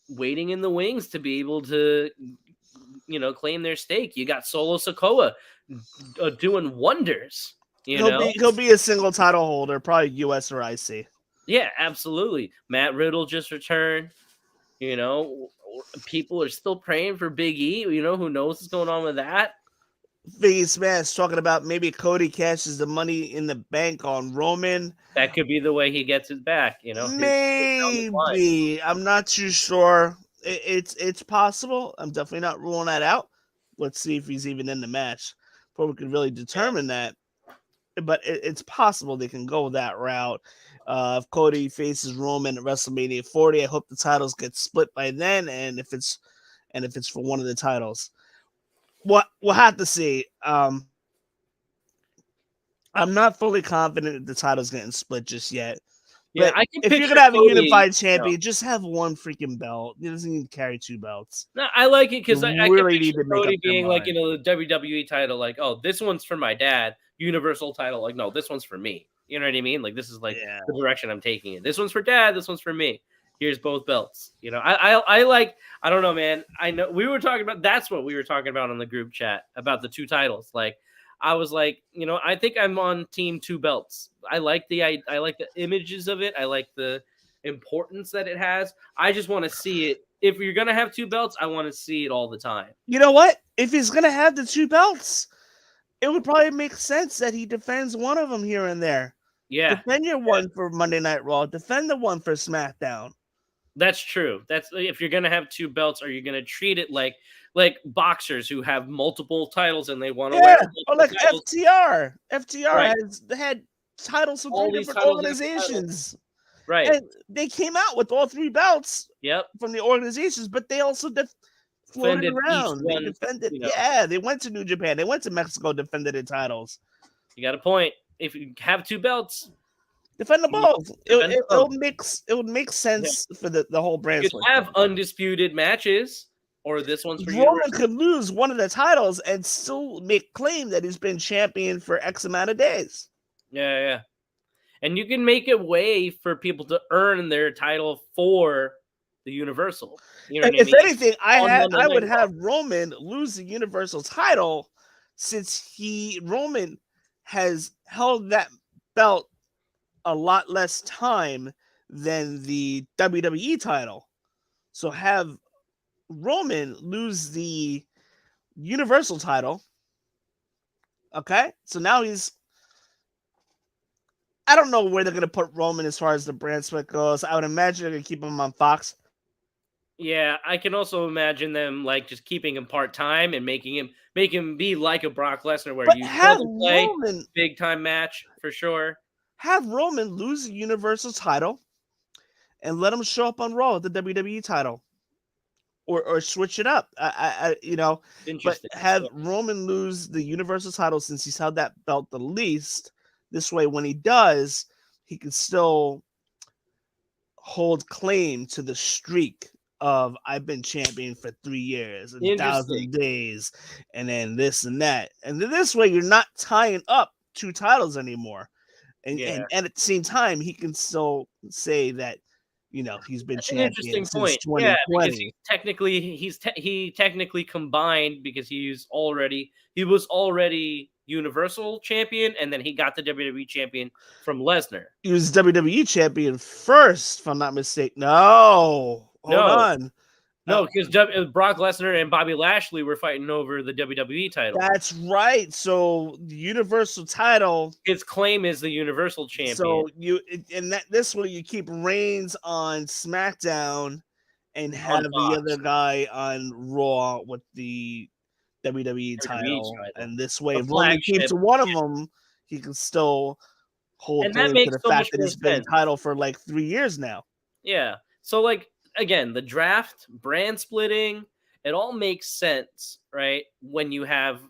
waiting in the wings to be able to, claim their stake. You got Solo Sikoa doing wonders. He'll be a single title holder, probably US or IC. Yeah, absolutely. Matt Riddle just returned. People are still praying for Big E. Who knows what's going on with that? Big E Smash talking about maybe Cody cashes the money in the bank on Roman. That could be the way he gets it back. Maybe. I'm not too sure. It's possible. I'm definitely not ruling that out. Let's see if he's even in the match. before we can really determine that. But it's possible they can go that route. If Cody faces Roman at WrestleMania 40, I hope the titles get split by then. And if it's for one of the titles, we'll have to see. I'm not fully confident that the title's getting split just yet. Yeah, But I can if you're picture gonna have a Cody, unified champion, just have one freaking belt. He doesn't need to carry 2 belts. No, I like it because You I can really picture need to make Cody up their being like, mind. the WWE title, like, oh, this one's for my dad. Universal title, like, no, this one's for me. You know what I mean? Like, this is like Yeah. the direction I'm taking it. This one's for dad. This one's for me. Here's both belts. You know, I like. I don't know, man. I know we were talking about. That's what we were talking about on the group chat about the 2 titles. Like, I was like, I think I'm on team 2 belts. I like the images of it. I like the importance that it has. I just want to see it. If you're gonna have 2 belts, I want to see it all the time. You know what? If he's gonna have the 2 belts, it would probably make sense that he defends one of them here and there. Yeah, Defend your one for Monday Night Raw. Defend the one for SmackDown. that's true. That's if you're gonna have 2 belts, are you gonna treat it like boxers who have multiple titles and they want to wear Or multiple like titles? FTR. FTR Right. has had titles from All 3 these different titles and organizations. Right. And they came out with all 3 belts Yep. from the organizations, but they also floated Defended each around. They one, defended. you know. Yeah, they went to New Japan. They went to Mexico, defended their titles. You got a point. If you have 2 belts, Defend the both. Defend both. It would make sense for the whole brand. you could have undisputed matches, or this one's for Roman Universal. could lose one of the titles and still make claim that he's been champion for X amount of days. Yeah. And you can make a way for people to earn their title for the Universal. You know what I If mean? anything, I would have Roman lose the Universal title since Roman has held that belt a lot less time than the WWE title. So have Roman lose the Universal title. Okay? So now I don't know where they're going to put Roman as far as the brand split goes. I would imagine they're going to keep him on Fox. Yeah, I can also imagine them like just keeping him part-time and make him be like a Brock Lesnar where you have play Roman big time match for sure. Have Roman lose the Universal title and let him show up on Raw with the WWE title. Or switch it up. But have Roman lose the Universal title since he's held that belt the least. This way, when he does, he can still hold claim to the streak of I've been champion for 3 years, 1,000 days, and then this and that. And then this way, you're not tying up 2 titles anymore. And at the same time, he can still say that he's been champion since 2020. Yeah, because he technically combined because he was already Universal champion, and then he got the WWE champion from Lesnar. He was WWE champion first, if I'm not mistaken. Hold on. No, because Brock Lesnar and Bobby Lashley were fighting over the WWE title. That's right. So the Universal title, his claim is the Universal champion. So this way you keep Reigns on SmackDown and have the other guy on Raw with the WWE title. And this way, if Roman keeps one of them, he can still hold claim to the fact that he's been title for like 3 years now. Yeah. So again, the draft, brand splitting, it all makes sense, right? When you have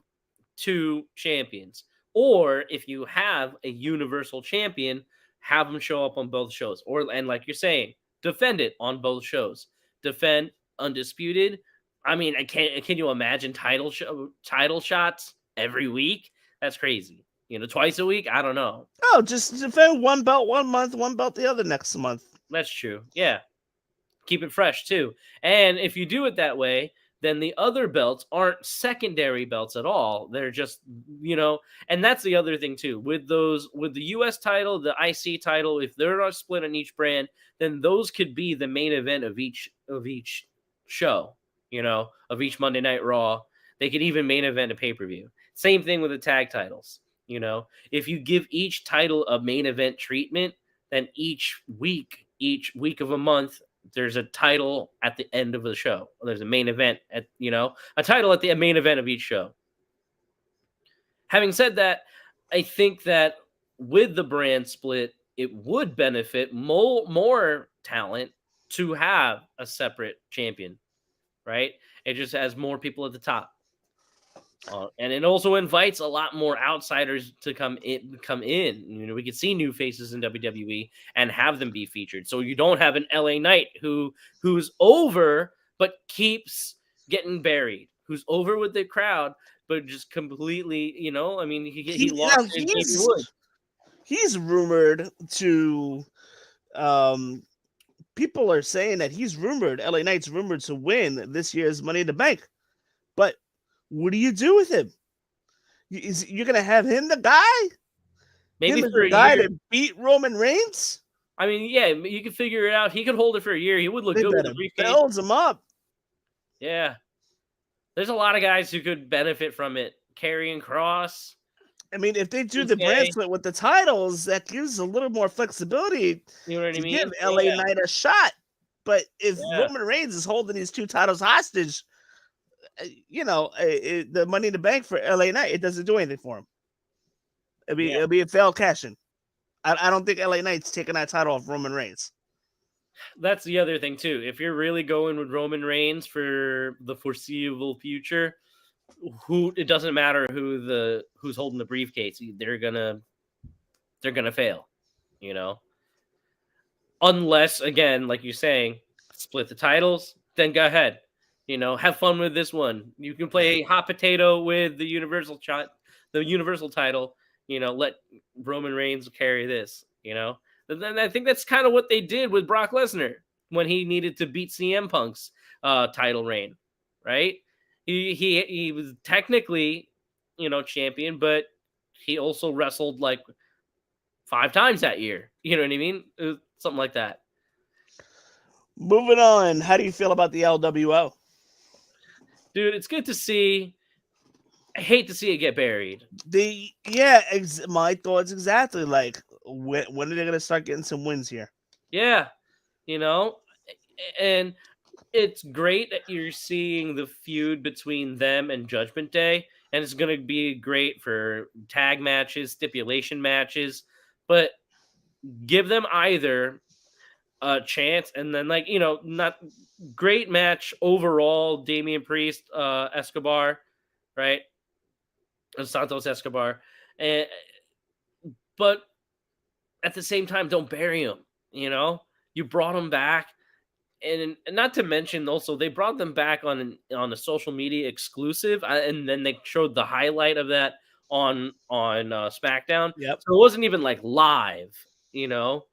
2 champions. Or if you have a Universal champion, have them show up on both shows. And like you're saying, defend it on both shows. Defend undisputed. I mean, can you imagine title shots every week? That's crazy. Twice a week? I don't know. Oh, just defend one belt 1 month, one belt the other next month. That's true. Yeah. Keep it fresh too. And if you do it that way, then the other belts aren't secondary belts at all. They're just, and that's the other thing too. With the US title, the IC title, if they're not split on each brand, then those could be the main event of each show, of each Monday Night Raw. They could even main event a pay-per-view. Same thing with the tag titles. If you give each title a main event treatment, then each week of a month, there's a title at the end of the show. There's a main event a title at the main event of each show. Having said that, I think that with the brand split, it would benefit more talent to have a separate champion, right? It just has more people at the top. And it also invites a lot more outsiders to come in. You know, we could see new faces in WWE and have them be featured. So you don't have an LA Knight who's over but keeps getting buried, who's over with the crowd but just completely, you know, I mean, he lost his Davey Wood. He's rumored to people are saying that LA Knight's rumored to win this year's Money in the Bank. But what do you do with him? You're gonna have him the guy? Maybe him for the guy year. to beat Roman Reigns? I mean, yeah, you can figure it out. He could hold it for a year. He would look They good with better a briefcase. build him up. Yeah. There's a lot of guys who could benefit from it. Karrion Kross. I mean, if they do the brand split with the titles, that gives a little more flexibility you know what to I mean? give LA Knight a shot. But if Yeah. Roman Reigns is holding these 2 titles hostage, you know, the Money in the Bank for LA Knight, it doesn't do anything for him. It'll be a failed cash-in. I don't think LA Knight's taking that title off Roman Reigns. That's the other thing too. If you're really going with Roman Reigns for the foreseeable future, it doesn't matter who's holding the briefcase. They're gonna fail, you know. Unless, again, like you're saying, split the titles, then go ahead. You know, have fun with this one. You can play hot potato with the Universal title. You know, let Roman Reigns carry this. You know, and then I think that's kind of what they did with Brock Lesnar when he needed to beat CM Punk's title reign, right? He was technically, you know, champion, but he also wrestled like 5 times that year. You know what I mean? Something like that. Moving on, how do you feel about the LWO? Dude, it's good to see. I hate to see it get buried. My thoughts exactly. Like, when are they going to start getting some wins here? Yeah, you know, and it's great that you're seeing the feud between them and Judgment Day, and it's going to be great for tag matches, stipulation matches, but give them either a chance and then, like, you know, not great match overall, Damian Priest, Escobar, right? And Santos Escobar. But at the same time, don't bury him, you know? You brought him back. And not to mention, also, they brought them back on a social media exclusive, and then they showed the highlight of that on SmackDown. Yep. So it wasn't even like live, you know?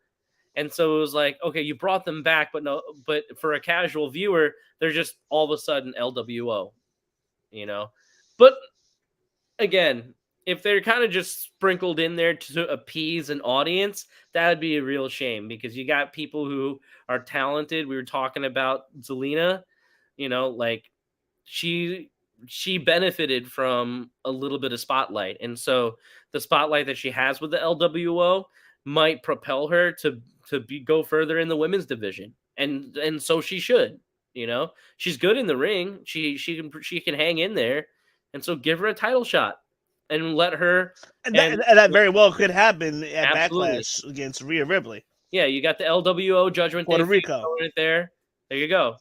And so it was like, okay, you brought them back, but for a casual viewer, they're just all of a sudden LWO, you know? But again, if they're kind of just sprinkled in there to appease an audience, that would be a real shame, because you got people who are talented. We were talking about Zelina, you know, like she benefited from a little bit of spotlight. And so the spotlight that she has with the LWO might propel her to go further in the women's division. And so she should, you know, she's good in the ring. She can hang in there. And so give her a title shot and let her. And that very well could happen at Absolutely. Backlash against Rhea Ripley. Yeah, you got the LWO Judgment Puerto Day Rico right there. There you go.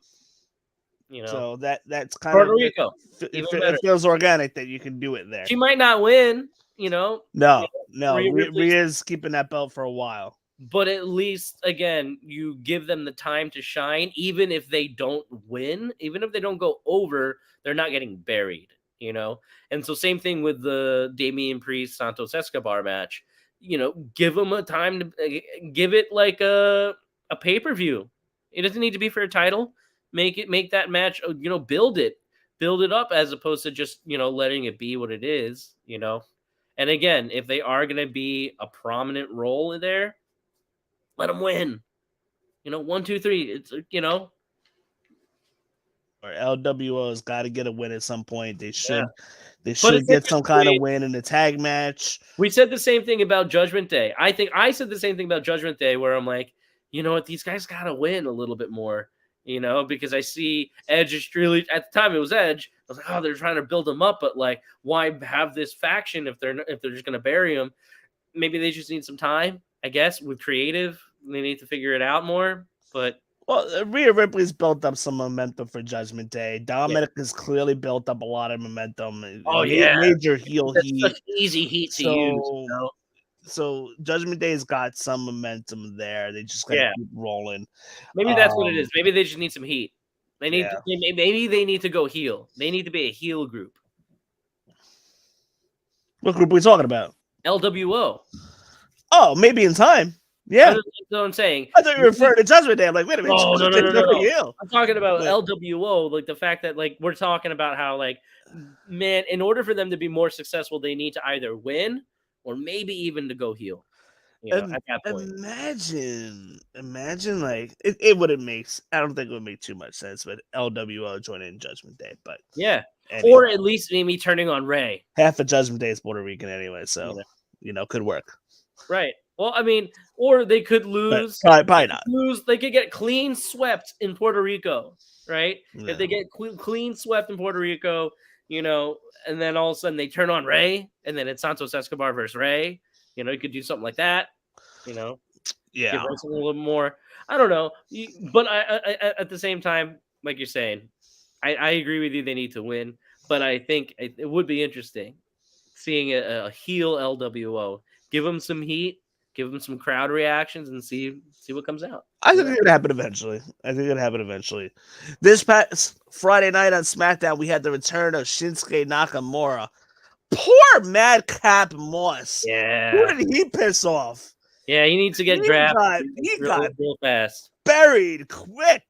You know, so that's kind Puerto of Rico. It feels organic that you can do it there. She might not win, you know. No. Rhea's keeping that belt for a while. But at least, again, you give them the time to shine. Even if they don't win, even if they don't go over, they're not getting buried, you know. And so same thing with the Damian Priest Santos Escobar match. You know, give them a time to give it like a pay-per-view. It doesn't need to be for a title. Make that match, you know, build it up, as opposed to just, you know, letting it be what it is, you know. And again, if they are going to be a prominent role in there, let them win. You know, 1, 2, 3. It's, you know. Or LWO's got to get a win at some point. They should. Yeah. They should get some kind of win in the tag match. We said the same thing about Judgment Day. I said the same thing about Judgment Day, where I'm like, you know what, these guys got to win a little bit more. because I see Edge is really, at the time it was Edge. I was like, oh, they're trying to build him up, but like, why have this faction if they're just going to bury him? Maybe they just need some time, I guess, with creative. They need to figure it out more. But Rhea Ripley's built up some momentum for Judgment Day. Dominic has clearly built up a lot of momentum. Oh, yeah. Major heel that's heat. such easy heat to use. So Judgment Day's got some momentum there. They just gotta keep rolling. Maybe that's what it is. Maybe they just need some heat. Maybe they need to go heel. They need to be a heel group. What group are we talking about? LWO. Oh, maybe in time. Yeah. That's what I'm saying. I thought you were referring to Judgment Day. I'm like, wait a minute. Oh, no. I'm talking about But LWO, like the fact that like we're talking about how like, man, in order for them to be more successful, they need to either win or maybe even to go heel. At that point. Imagine like it wouldn't make. I don't think it would make too much sense, but LWO joining Judgment Day, but yeah, anyway. Or at least maybe turning on Ray. Half of Judgment Day is Puerto Rican anyway, so could work. Right. Well, I mean, or they could lose. Probably not. They could get clean swept in Puerto Rico, right? Yeah. If they get clean swept in Puerto Rico, and then all of a sudden they turn on Ray, and then it's Santos Escobar versus Ray. You could do something like that. Give wrestling a little more. I don't know, but I at the same time, like you're saying, I agree with you. They need to win, but I think it would be interesting seeing a heel LWO. Give them some heat, give them some crowd reactions, and see what comes out. I think it's gonna happen eventually. This past Friday night on SmackDown, we had the return of Shinsuke Nakamura. Poor Madcap Moss. Yeah. Who did he piss off? Yeah, he needs to get drafted. He got real fast. Buried quick.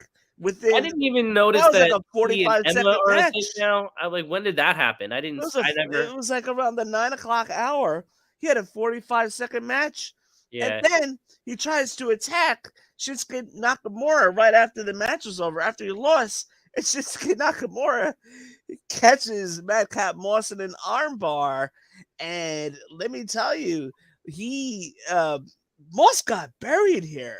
I didn't even notice that. Like a 45-second match. Now, when did that happen? I didn't. It was like around the 9:00 hour. He had a 45-second match. Yeah. And then he tries to attack Shinsuke Nakamura right after the match was over, after he lost. And Shinsuke Nakamura catches Madcap Moss in an armbar. And let me tell you, Moss got buried here.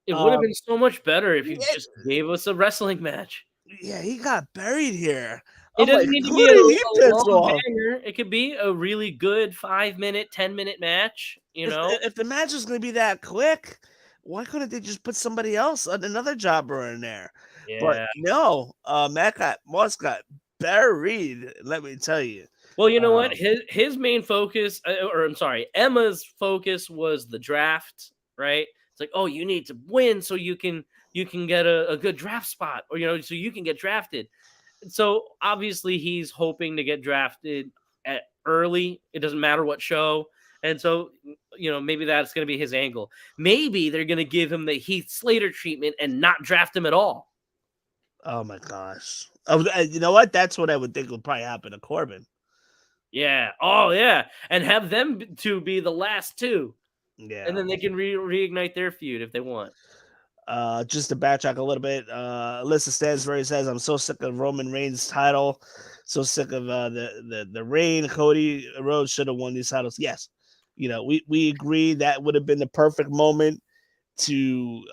It would have been so much better if you just gave us a wrestling match. Yeah, he got buried here. It doesn't need to be a long banger. It could be a really good 5-minute, 10-minute match. If the match was going to be that quick, why couldn't they just put somebody else, another jobber in there? Yeah. But no, Madcap Moss got buried. Let me tell you. Well, you know what? His main focus, Emma's focus was the draft, right? It's like, oh, you need to win so you can get a good draft spot, or so you can get drafted. So obviously he's hoping to get drafted at early. It doesn't matter what show. And so, maybe that's going to be his angle. Maybe they're going to give him the Heath Slater treatment and not draft him at all. Oh my gosh. You know what? That's what I would think would probably happen to Corbin. Yeah. Oh yeah. And have them two be the last two. Yeah. And then they can reignite their feud if they want. Just to backtrack a little bit, Alyssa Stansbury says, I'm so sick of Roman Reigns' title. So sick of the reign. Cody Rhodes should have won these titles. Yes. We agree that would have been the perfect moment to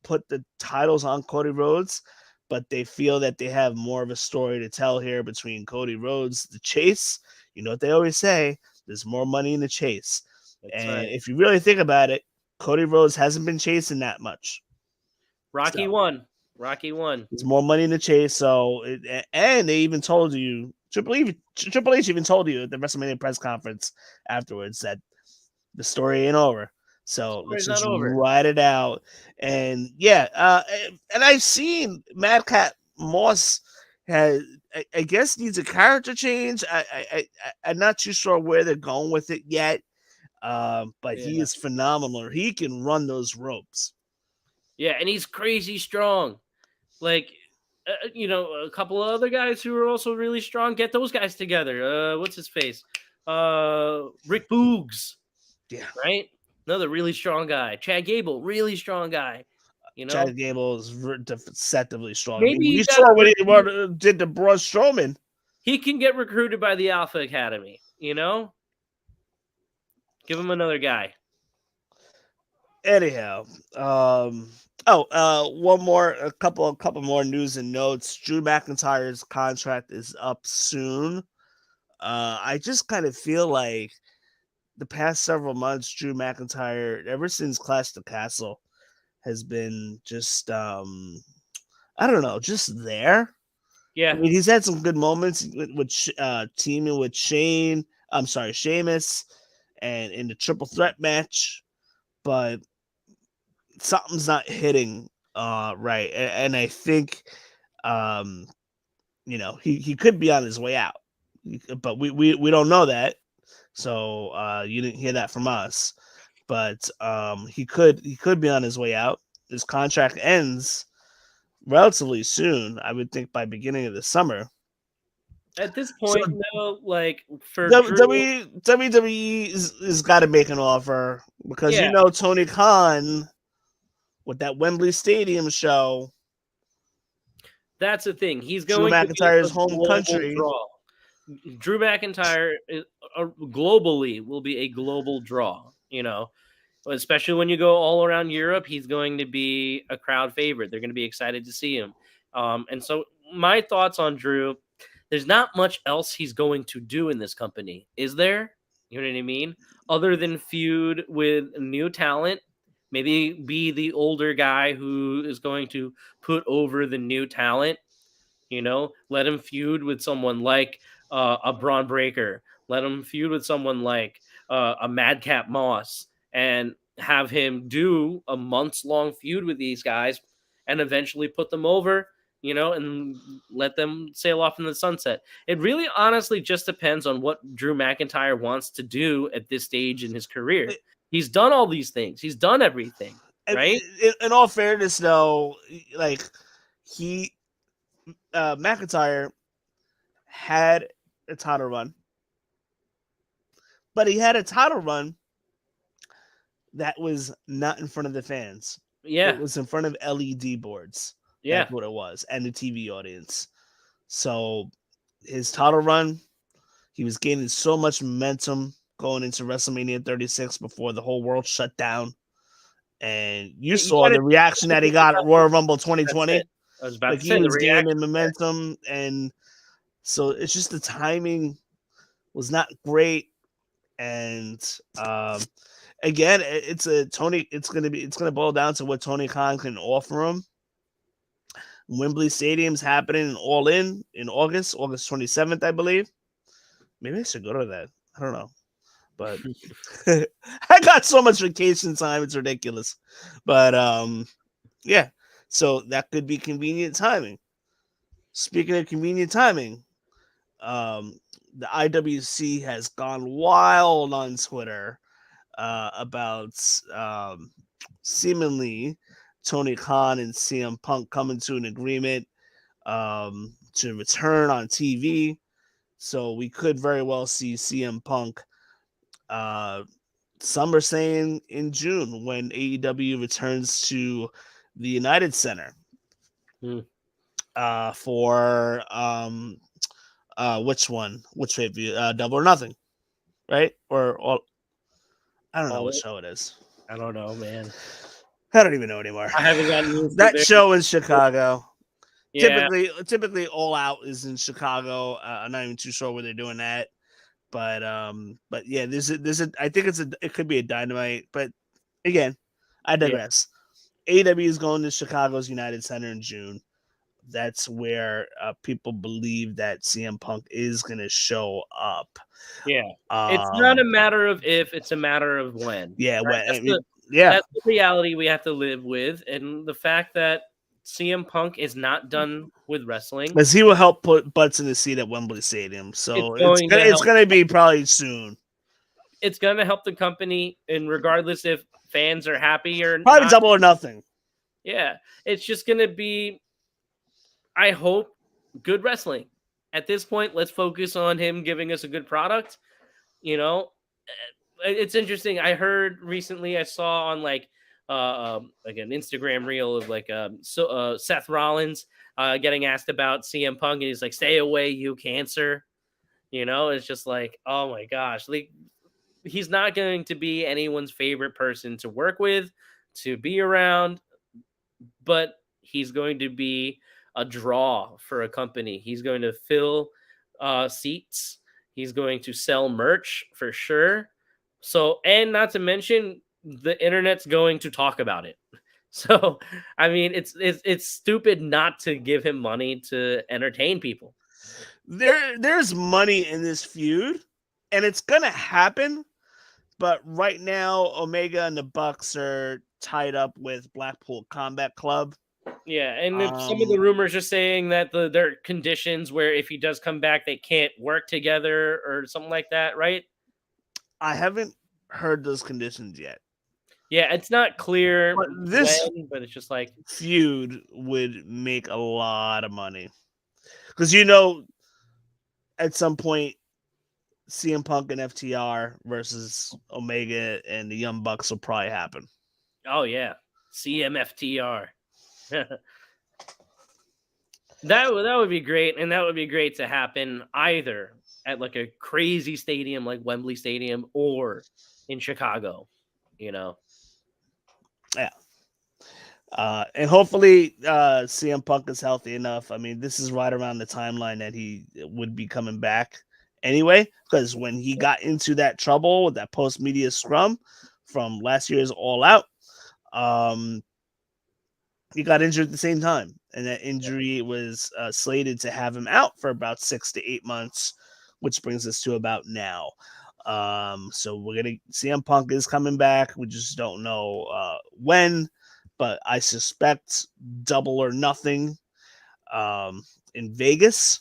put the titles on Cody Rhodes, but they feel that they have more of a story to tell here between Cody Rhodes, the chase. You know what they always say, there's more money in the chase. That's right. If you really think about it, Cody Rhodes hasn't been chasing that much. Rocky won. There's more money in the chase. And they even told you, Triple H even told you at the WrestleMania press conference afterwards that the story ain't over. So let's just ride it out. And and I've seen Madcap Moss I guess needs a character change. I'm not too sure where they're going with it yet. But he is phenomenal. He can run those ropes. Yeah, and he's crazy strong. Like, a couple of other guys who are also really strong. Get those guys together. What's his face? Rick Boogs. Yeah. Right? Another really strong guy. Chad Gable, really strong guy. Chad Gable is deceptively strong. Maybe we saw what he did to Braun Strowman. He can get recruited by the Alpha Academy. Give him another guy. Anyhow, a couple more news and notes. Drew McIntyre's contract is up soon. I just kind of feel like the past several months, Drew McIntyre, ever since Clash the Castle, has been just I don't know, just there. I Yeah, mean, he's had some good moments with teaming with Shane. I'm sorry, Sheamus, and in the triple threat match, but something's not hitting right, and I think um he could be on his way out, but we don't know that, so you didn't hear that from us, but he could be on his way out. His contract ends relatively soon, I would think by beginning of the summer. at this So point, though, like for Drew, WWE is got to make an offer because yeah, Tony Khan with that Wembley Stadium show, that's the thing. He's Drew going to be a McIntyre's home global country. draw. Drew McIntyre globally will be a global draw. Especially when you go all around Europe, he's going to be a crowd favorite. They're going to be excited to see him. And so my thoughts on Drew, there's not much else he's going to do in this company, is there? You know what I mean? Other than feud with new talent, maybe be the older guy who is going to put over the new talent. Let him feud with someone like a Braun Breaker. Let him feud with someone like a Madcap Moss, and have him do a months long feud with these guys, and eventually put them over. And let them sail off in the sunset. It really, honestly, just depends on what Drew McIntyre wants to do at this stage in his career. He's done all these things. He's done everything, right? In all fairness, though, like he McIntyre had a title run, but he had a title run that was not in front of the fans. It Yeah, was in front of LED boards. yeah. That's what it was, and the TV audience. So his title run, he was gaining so much momentum going into WrestleMania 36 before the whole world shut down. And you You saw got the reaction that he got at Royal Rumble That's it. 2020. I was about Like to he say the was reaction. gaining momentum, and so it's just the timing was not great. And again, it's a Tony. It's gonna boil down to what Tony Khan can offer him. Wembley Stadium's happening all in August 27th, I believe. Maybe I should go to that. I don't know, but I got so much vacation time, it's ridiculous. But yeah, so that could be convenient timing. Speaking of convenient timing, the IWC has gone wild on Twitter about seemingly Tony Khan and CM Punk coming to an agreement to return on TV. So we could very well see CM Punk. Some are saying in June when AEW returns to the United Center Hmm. for which one? Which pay-per-view? Double or Nothing, right? Or all? I don't know what show it is. I don't know, man. I don't even know anymore. I haven't gotten used to That their. show in Chicago. Yeah, Typically, All Out is in Chicago. I'm not even too sure where they're doing that, but yeah, I think it could be a Dynamite, but again, I yeah, digress. AEW is going to Chicago's United Center in June. That's where people believe that CM Punk is going to show up. yeah. It's not a Um, matter of if; it's a matter of when. yeah, Right? well, I mean, yeah, That's the reality we have to live with, and the fact that CM Punk is not done with wrestling. because he will help put butts in the seat at Wembley Stadium. It's So going to it's help. gonna be probably soon. It's going to help the company, and regardless if fans are happy or Probably not. Double or Nothing. Yeah, it's just going to be, I hope, good wrestling. At this point, let's focus on him giving us a good product. It's interesting. I heard recently, I saw on like an Instagram reel of Seth Rollins getting asked about CM Punk, and he's like, "Stay away, you cancer." It's just like, oh my gosh, like he's not going to be anyone's favorite person to work with, to be around, but he's going to be a draw for a company. He's going to fill seats. He's going to sell merch for sure. So, and not to mention, the internet's going to talk about it. So, I mean, it's stupid not to give him money to entertain people. There's money in this feud, and it's gonna happen. But right now, Omega and the Bucks are tied up with Blackpool Combat Club. Yeah, and if some of the rumors are saying that there are conditions where if he does come back, they can't work together or something like that, right? I haven't heard those conditions yet. Yeah, it's not clear But this but it's just like feud would make a lot of money. Because at some point, CM Punk and FTR versus Omega and the Young Bucks will probably happen. oh yeah, CMFTR. That would be great, and that would be great to happen either at like a crazy stadium like Wembley Stadium or in Chicago. Yeah. And hopefully CM Punk is healthy enough. I mean, this is right around the timeline that he would be coming back anyway, because when he got into that trouble with that post-media scrum from last year's All Out, he got injured at the same time. And that injury was slated to have him out for about 6 to 8 months, which brings us to about now. So we're going to CM Punk is coming back. We just don't know when. But I suspect Double or Nothing in Vegas,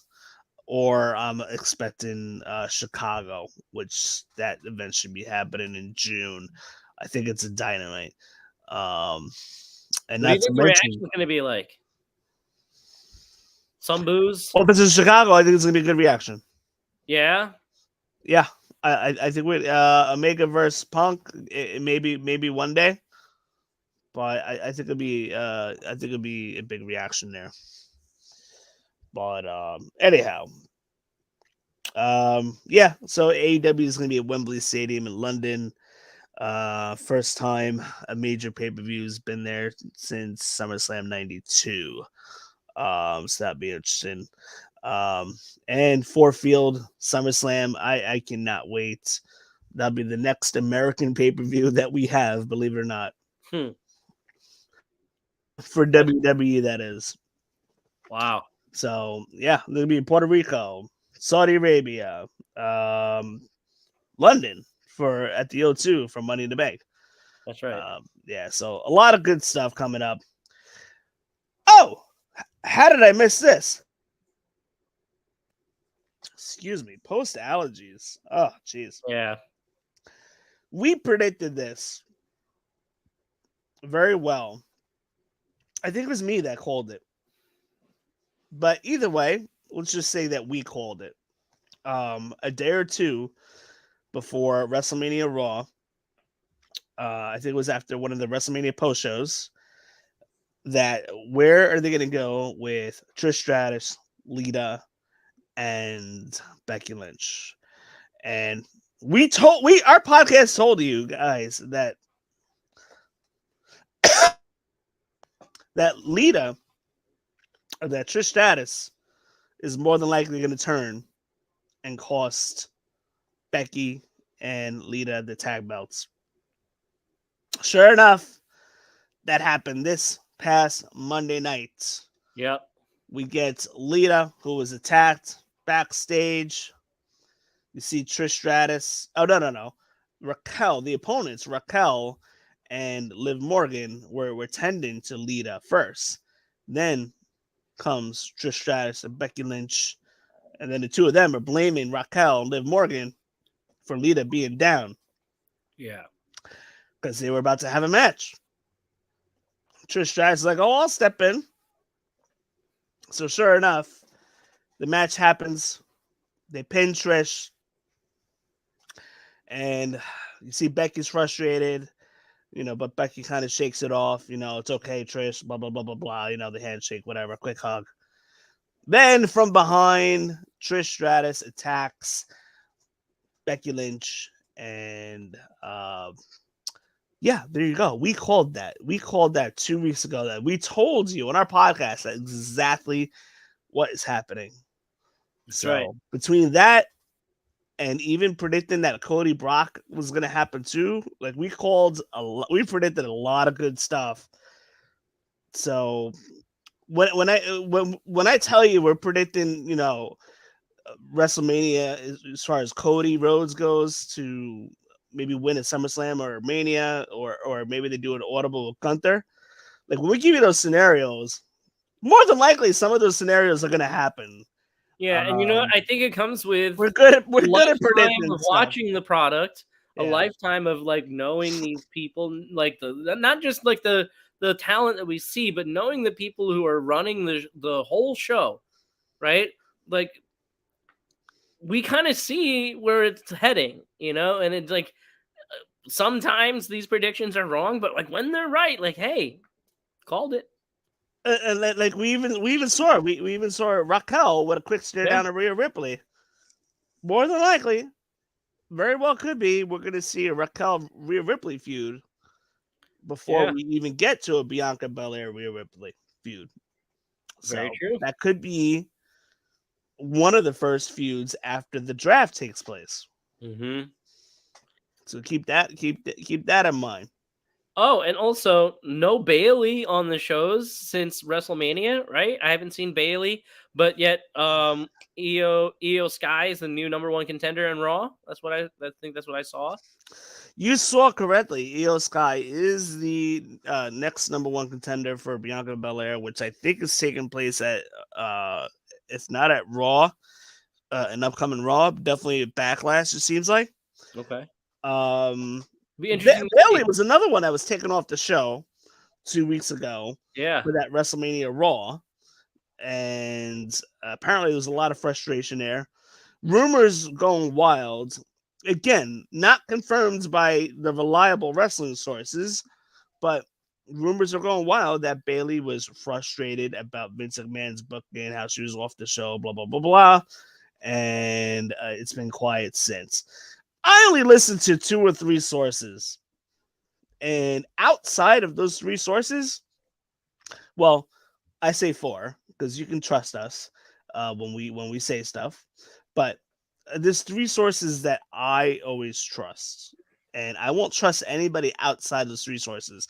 or I'm expecting Chicago, which that event should be happening in June. I think it's a Dynamite. And what do you that's think the reaction is going to be like? Some booze? Well, if it's in Chicago, I think it's going to be a good reaction. Yeah? Yeah. I think with Omega versus Punk, it maybe one day. But I think it'll be a big reaction there. But anyhow, yeah. So AEW is going to be at Wembley Stadium in London. First time a major pay-per-view has been there since SummerSlam '92. So that'd be interesting. And Field SummerSlam, I cannot wait. That'll be the next American pay-per-view that we have, believe it or not. For WWE, that is. Wow. So yeah, they'll be in Puerto Rico, Saudi Arabia, London at the O2 for Money in the Bank. That's right. Yeah, so a lot of good stuff coming up. Oh, how did I miss this? Excuse me, post allergies. Oh, jeez. Yeah. We predicted this very well. I think it was me that called it. But either way, let's just say that we called it. A day or two before WrestleMania Raw, I think it was after one of the WrestleMania post shows, that where are they going to go with Trish Stratus, Lita, and Becky Lynch? And our podcast told you guys that that Lita, or that Trish Stratus, is more than likely going to turn and cost Becky and Lita the tag belts. Sure enough, that happened this past Monday night. Yep. We get Lita, who was attacked backstage. You see Trish Stratus. Oh, no. Raquel, the opponents, Raquel and Liv Morgan were tending to Lita first. Then comes Trish Stratus and Becky Lynch. And then the two of them are blaming Raquel and Liv Morgan for Lita being down. Yeah. Because they were about to have a match. Trish Stratus is like, oh, I'll step in. So sure enough, the match happens. They pin Trish. And you see Becky's frustrated, but Becky kind of shakes it off. It's okay, Trish, blah, blah, blah, blah, blah. The handshake, whatever, quick hug. Then from behind, Trish Stratus attacks Becky Lynch And yeah, there you go. We called that. We called that 2 weeks ago. That we told you on our podcast that exactly what is happening. That's So right. between that and even predicting that Cody Brock was going to happen too, like we predicted a lot of good stuff. So when I tell you we're predicting, WrestleMania as far as Cody Rhodes goes to maybe win at SummerSlam or Mania, or maybe they do an audible with Gunther. Like when we give you those scenarios, more than likely some of those scenarios are going to happen. Yeah, and what? I think it comes with We're good at a lifetime predicting of stuff. watching the product, a Yeah. lifetime of like knowing these people, like not just like the talent that we see, but knowing the people who are running the whole show, right? Like we kind of see where it's heading, and it's like sometimes these predictions are wrong, but like when they're right, like hey, called it. And like we even saw it. We even saw Raquel with a quick stare down to Rhea Ripley. More than likely, very well could be, we're going to see a Raquel Rhea Ripley feud before we even get to a Bianca Belair Rhea Ripley feud. Very So true. that could be one of the first feuds after the draft takes place. Mm-hmm. So keep that in mind. Oh, and also no Bailey on the shows since WrestleMania, right? I haven't seen Bailey, but yet Io Sky is the new #1 contender in Raw. I think that's what I saw. You saw correctly. Io Sky is the next #1 contender for Bianca Belair, which I think is taking place at if not at Raw, an upcoming Raw, definitely a Backlash. It seems like. Okay. Be interesting. Bailey was another one that was taken off the show 2 weeks ago. Yeah. For that WrestleMania Raw, and apparently there was a lot of frustration there. Rumors going wild. Again, not confirmed by the reliable wrestling sources, but rumors are going wild that Bailey was frustrated about Vince McMahon's booking, how she was off the show, blah, blah, blah, blah. And it's been quiet since. I only listened to 2 or 3 sources. And outside of those 3 sources, well, I say 4 because you can trust us when we say stuff. But there's 3 sources that I always trust, and I won't trust anybody outside those 3 sources.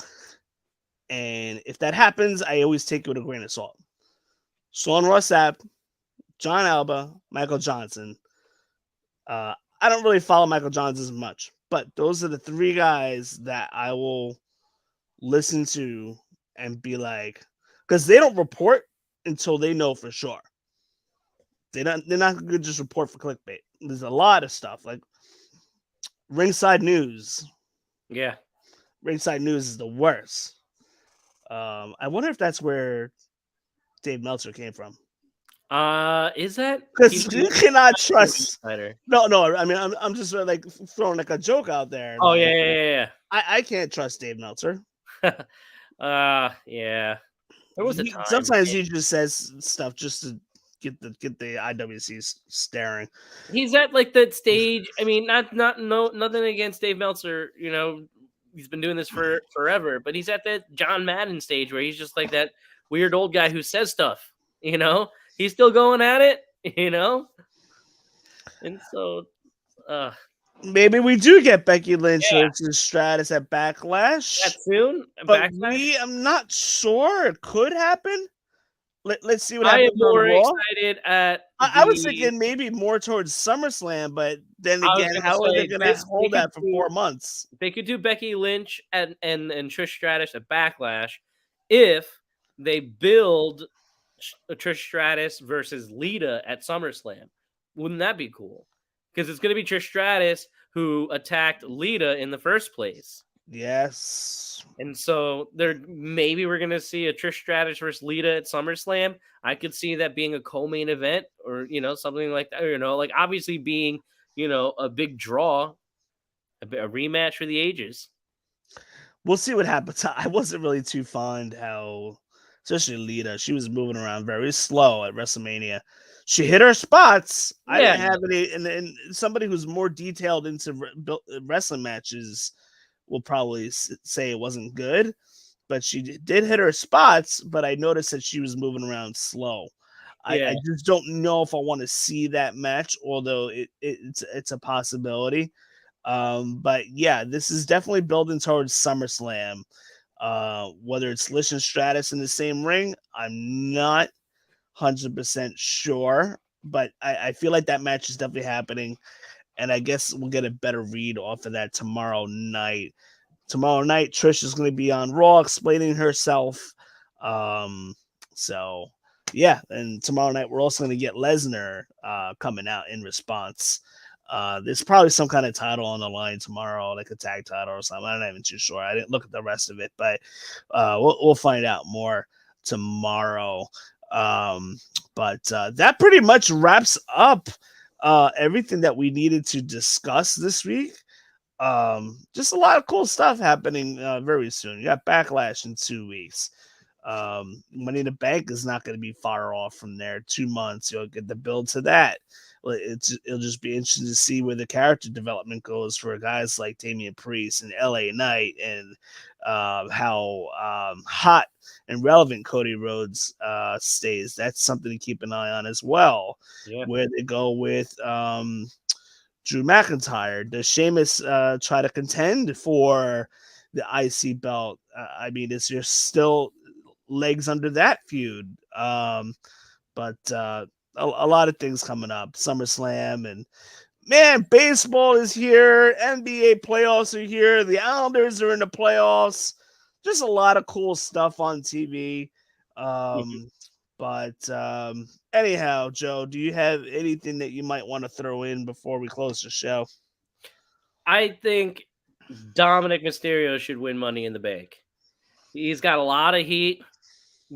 And if that happens, I always take it with a grain of salt. Sean Ross Sapp, John Alba, Michael Johnson. I don't really follow Michael Johnson as much, but those are the 3 guys that I will listen to and be like, because they don't report until they know for sure. They're not going to just report for clickbait. There's a lot of stuff like Ringside News. Yeah. Ringside News is the worst. I wonder if that's where Dave Meltzer came from. Is that because you cannot trust? No. I mean, I'm just like throwing like a joke out there. Oh like, yeah. I can't trust Dave Meltzer. Yeah. There was a time. Sometimes he just says stuff just to get the IWC staring. He's at like that stage. I mean, nothing against Dave Meltzer. He's been doing this for forever, but he's at that John Madden stage where he's just like that weird old guy who says stuff. He's still going at it. And so, maybe we do get Becky Lynch versus Stratus at Backlash. That soon? But I'm not sure. It could happen. Let's see what happens. I am more excited at. I was thinking maybe more towards SummerSlam, but then again, how are they going to hold that for 4 months? They could do Becky Lynch and Trish Stratus at Backlash if they build Trish Stratus versus Lita at SummerSlam. Wouldn't that be cool? Because it's going to be Trish Stratus who attacked Lita in the first place. Yes. And so maybe we're going to see a Trish Stratus versus Lita at SummerSlam. I could see that being a co-main event or, something like that. Like obviously being, a big draw, a rematch for the ages. We'll see what happens. I wasn't really too fond how especially Lita. She was moving around very slow at WrestleMania. She hit her spots. I didn't have any, and somebody who's more detailed into wrestling matches will probably say it wasn't good, but she did hit her spots. But I noticed that she was moving around slow. I just don't know if I want to see that match, although it's a possibility. But yeah, this is definitely building towards SummerSlam. Whether it's Lish and Stratus in the same ring, I'm not 100% sure, but I feel like that match is definitely happening, and I guess we'll get a better read off of that tomorrow night. Tomorrow night, Trish is going to be on Raw explaining herself. So yeah, and tomorrow night we're also going to get Lesnar coming out in response. There's probably some kind of title on the line tomorrow, like a tag title or something. I'm not even too sure. I didn't look at the rest of it, but we'll find out more tomorrow. But that pretty much wraps up everything that we needed to discuss this week. Just a lot of cool stuff happening very soon. You got Backlash in 2 weeks. Money in the Bank is not going to be far off from there. 2 months, you'll get the build to that. It'll just be interesting to see where the character development goes for guys like Damian Priest and LA Knight, and how hot and relevant Cody Rhodes stays. That's something to keep an eye on as well. Yeah. Where they go with Drew McIntyre. Does Sheamus try to contend for the IC belt? I mean, is there still legs under that feud? But a lot of things coming up. SummerSlam, and man, baseball is here. NBA playoffs are here. The Islanders are in the playoffs. Just a lot of cool stuff on TV. But anyhow, Joe, do you have anything that you might want to throw in before we close the show? I think Dominic Mysterio should win Money in the Bank. He's got a lot of heat.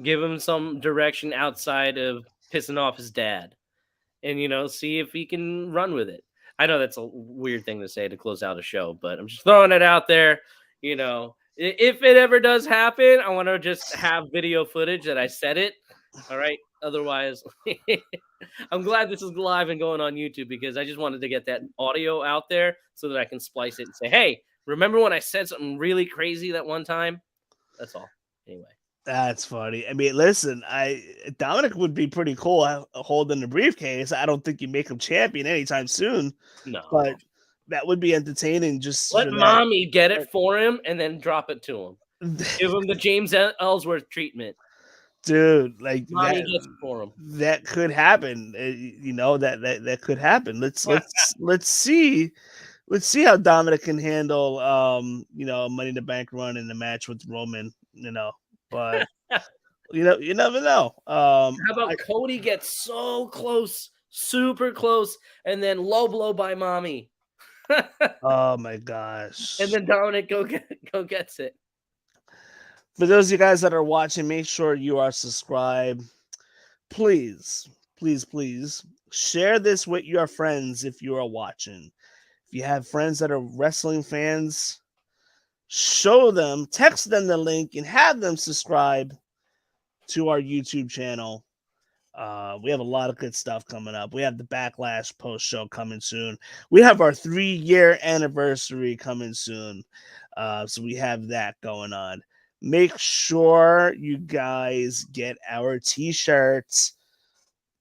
Give him some direction outside of pissing off his dad, and see if he can run with it. I know that's a weird thing to say to close out a show, but I'm just throwing it out there. If it ever does happen, I want to just have video footage that I said it. All right. Otherwise, I'm glad this is live and going on YouTube, because I just wanted to get that audio out there so that I can splice it and say, hey, remember when I said something really crazy that one time? That's all. Anyway. That's funny. I mean, listen, Dominic would be pretty cool holding the briefcase. I don't think you make him champion anytime soon. No. But that would be entertaining. Just let mommy get it for him and then drop it to him. Give him the James Ellsworth treatment. Dude, like mommy gets it for him. That could happen. That could happen. Let's see. Let's see how Dominic can handle Money in the Bank run in the match with Roman, but you never know. How about Cody gets so close, super close, and then low blow by mommy? Oh my gosh. And then Dominic go gets it. For those of you guys that are watching, make sure you are subscribed. Please, please, please share this with your friends if you are watching. If you have friends that are wrestling fans, show them, text them the link, and have them subscribe to our YouTube channel. We have a lot of good stuff coming up. We have the Backlash post show coming soon. We have our 3-year anniversary coming soon. So we have that going on. Make sure you guys get our t-shirts.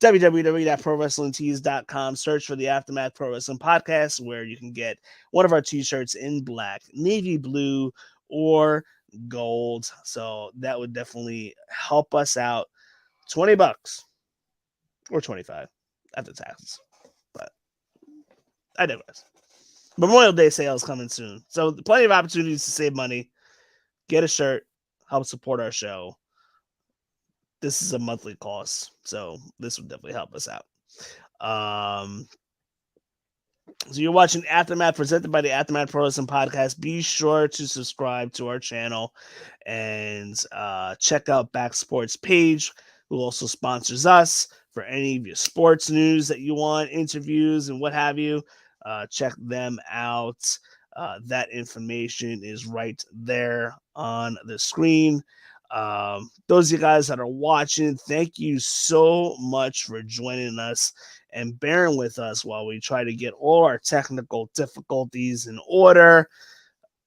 www.prowrestlingtees.com. Search for the Aftermath Pro Wrestling Podcast, where you can get one of our t-shirts in black, navy blue, or gold. So that would definitely help us out. $20 or $25 after taxes. But I digress. Memorial Day sales coming soon. So plenty of opportunities to save money. Get a shirt, help support our show. This is a monthly cost, so this would definitely help us out. So you're watching Aftermath, presented by the Aftermath Pro Wrestling Podcast. Be sure to subscribe to our channel and check out Back Sports page, who also sponsors us for any of your sports news that you want, interviews and what have you. Check them out. That information is right there on the screen. Those of you guys that are watching, thank you so much for joining us and bearing with us while we try to get all our technical difficulties in order.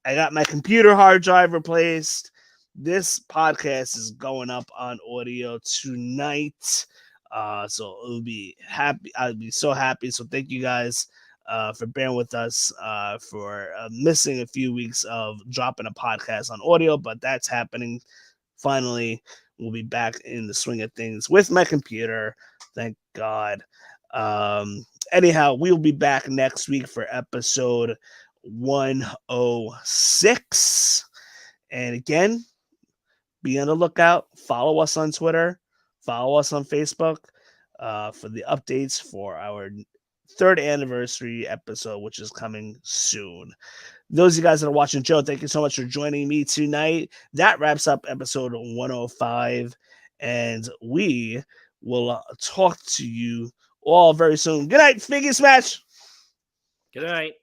I got my computer hard drive replaced. This podcast is going up on audio tonight. So it'll be happy. I'll be so happy. So thank you guys for bearing with us for missing a few weeks of dropping a podcast on audio, but that's happening. Finally, we'll be back in the swing of things with my computer. Thank God. Anyhow, we'll be back next week for episode 106. And again, be on the lookout. Follow us on Twitter. Follow us on Facebook for the updates for our 3rd anniversary episode, which is coming soon. Those of you guys that are watching, Joe, thank you so much for joining me tonight. That wraps up episode 105, and we will talk to you all very soon. Good night, Figgy Smash. Good night.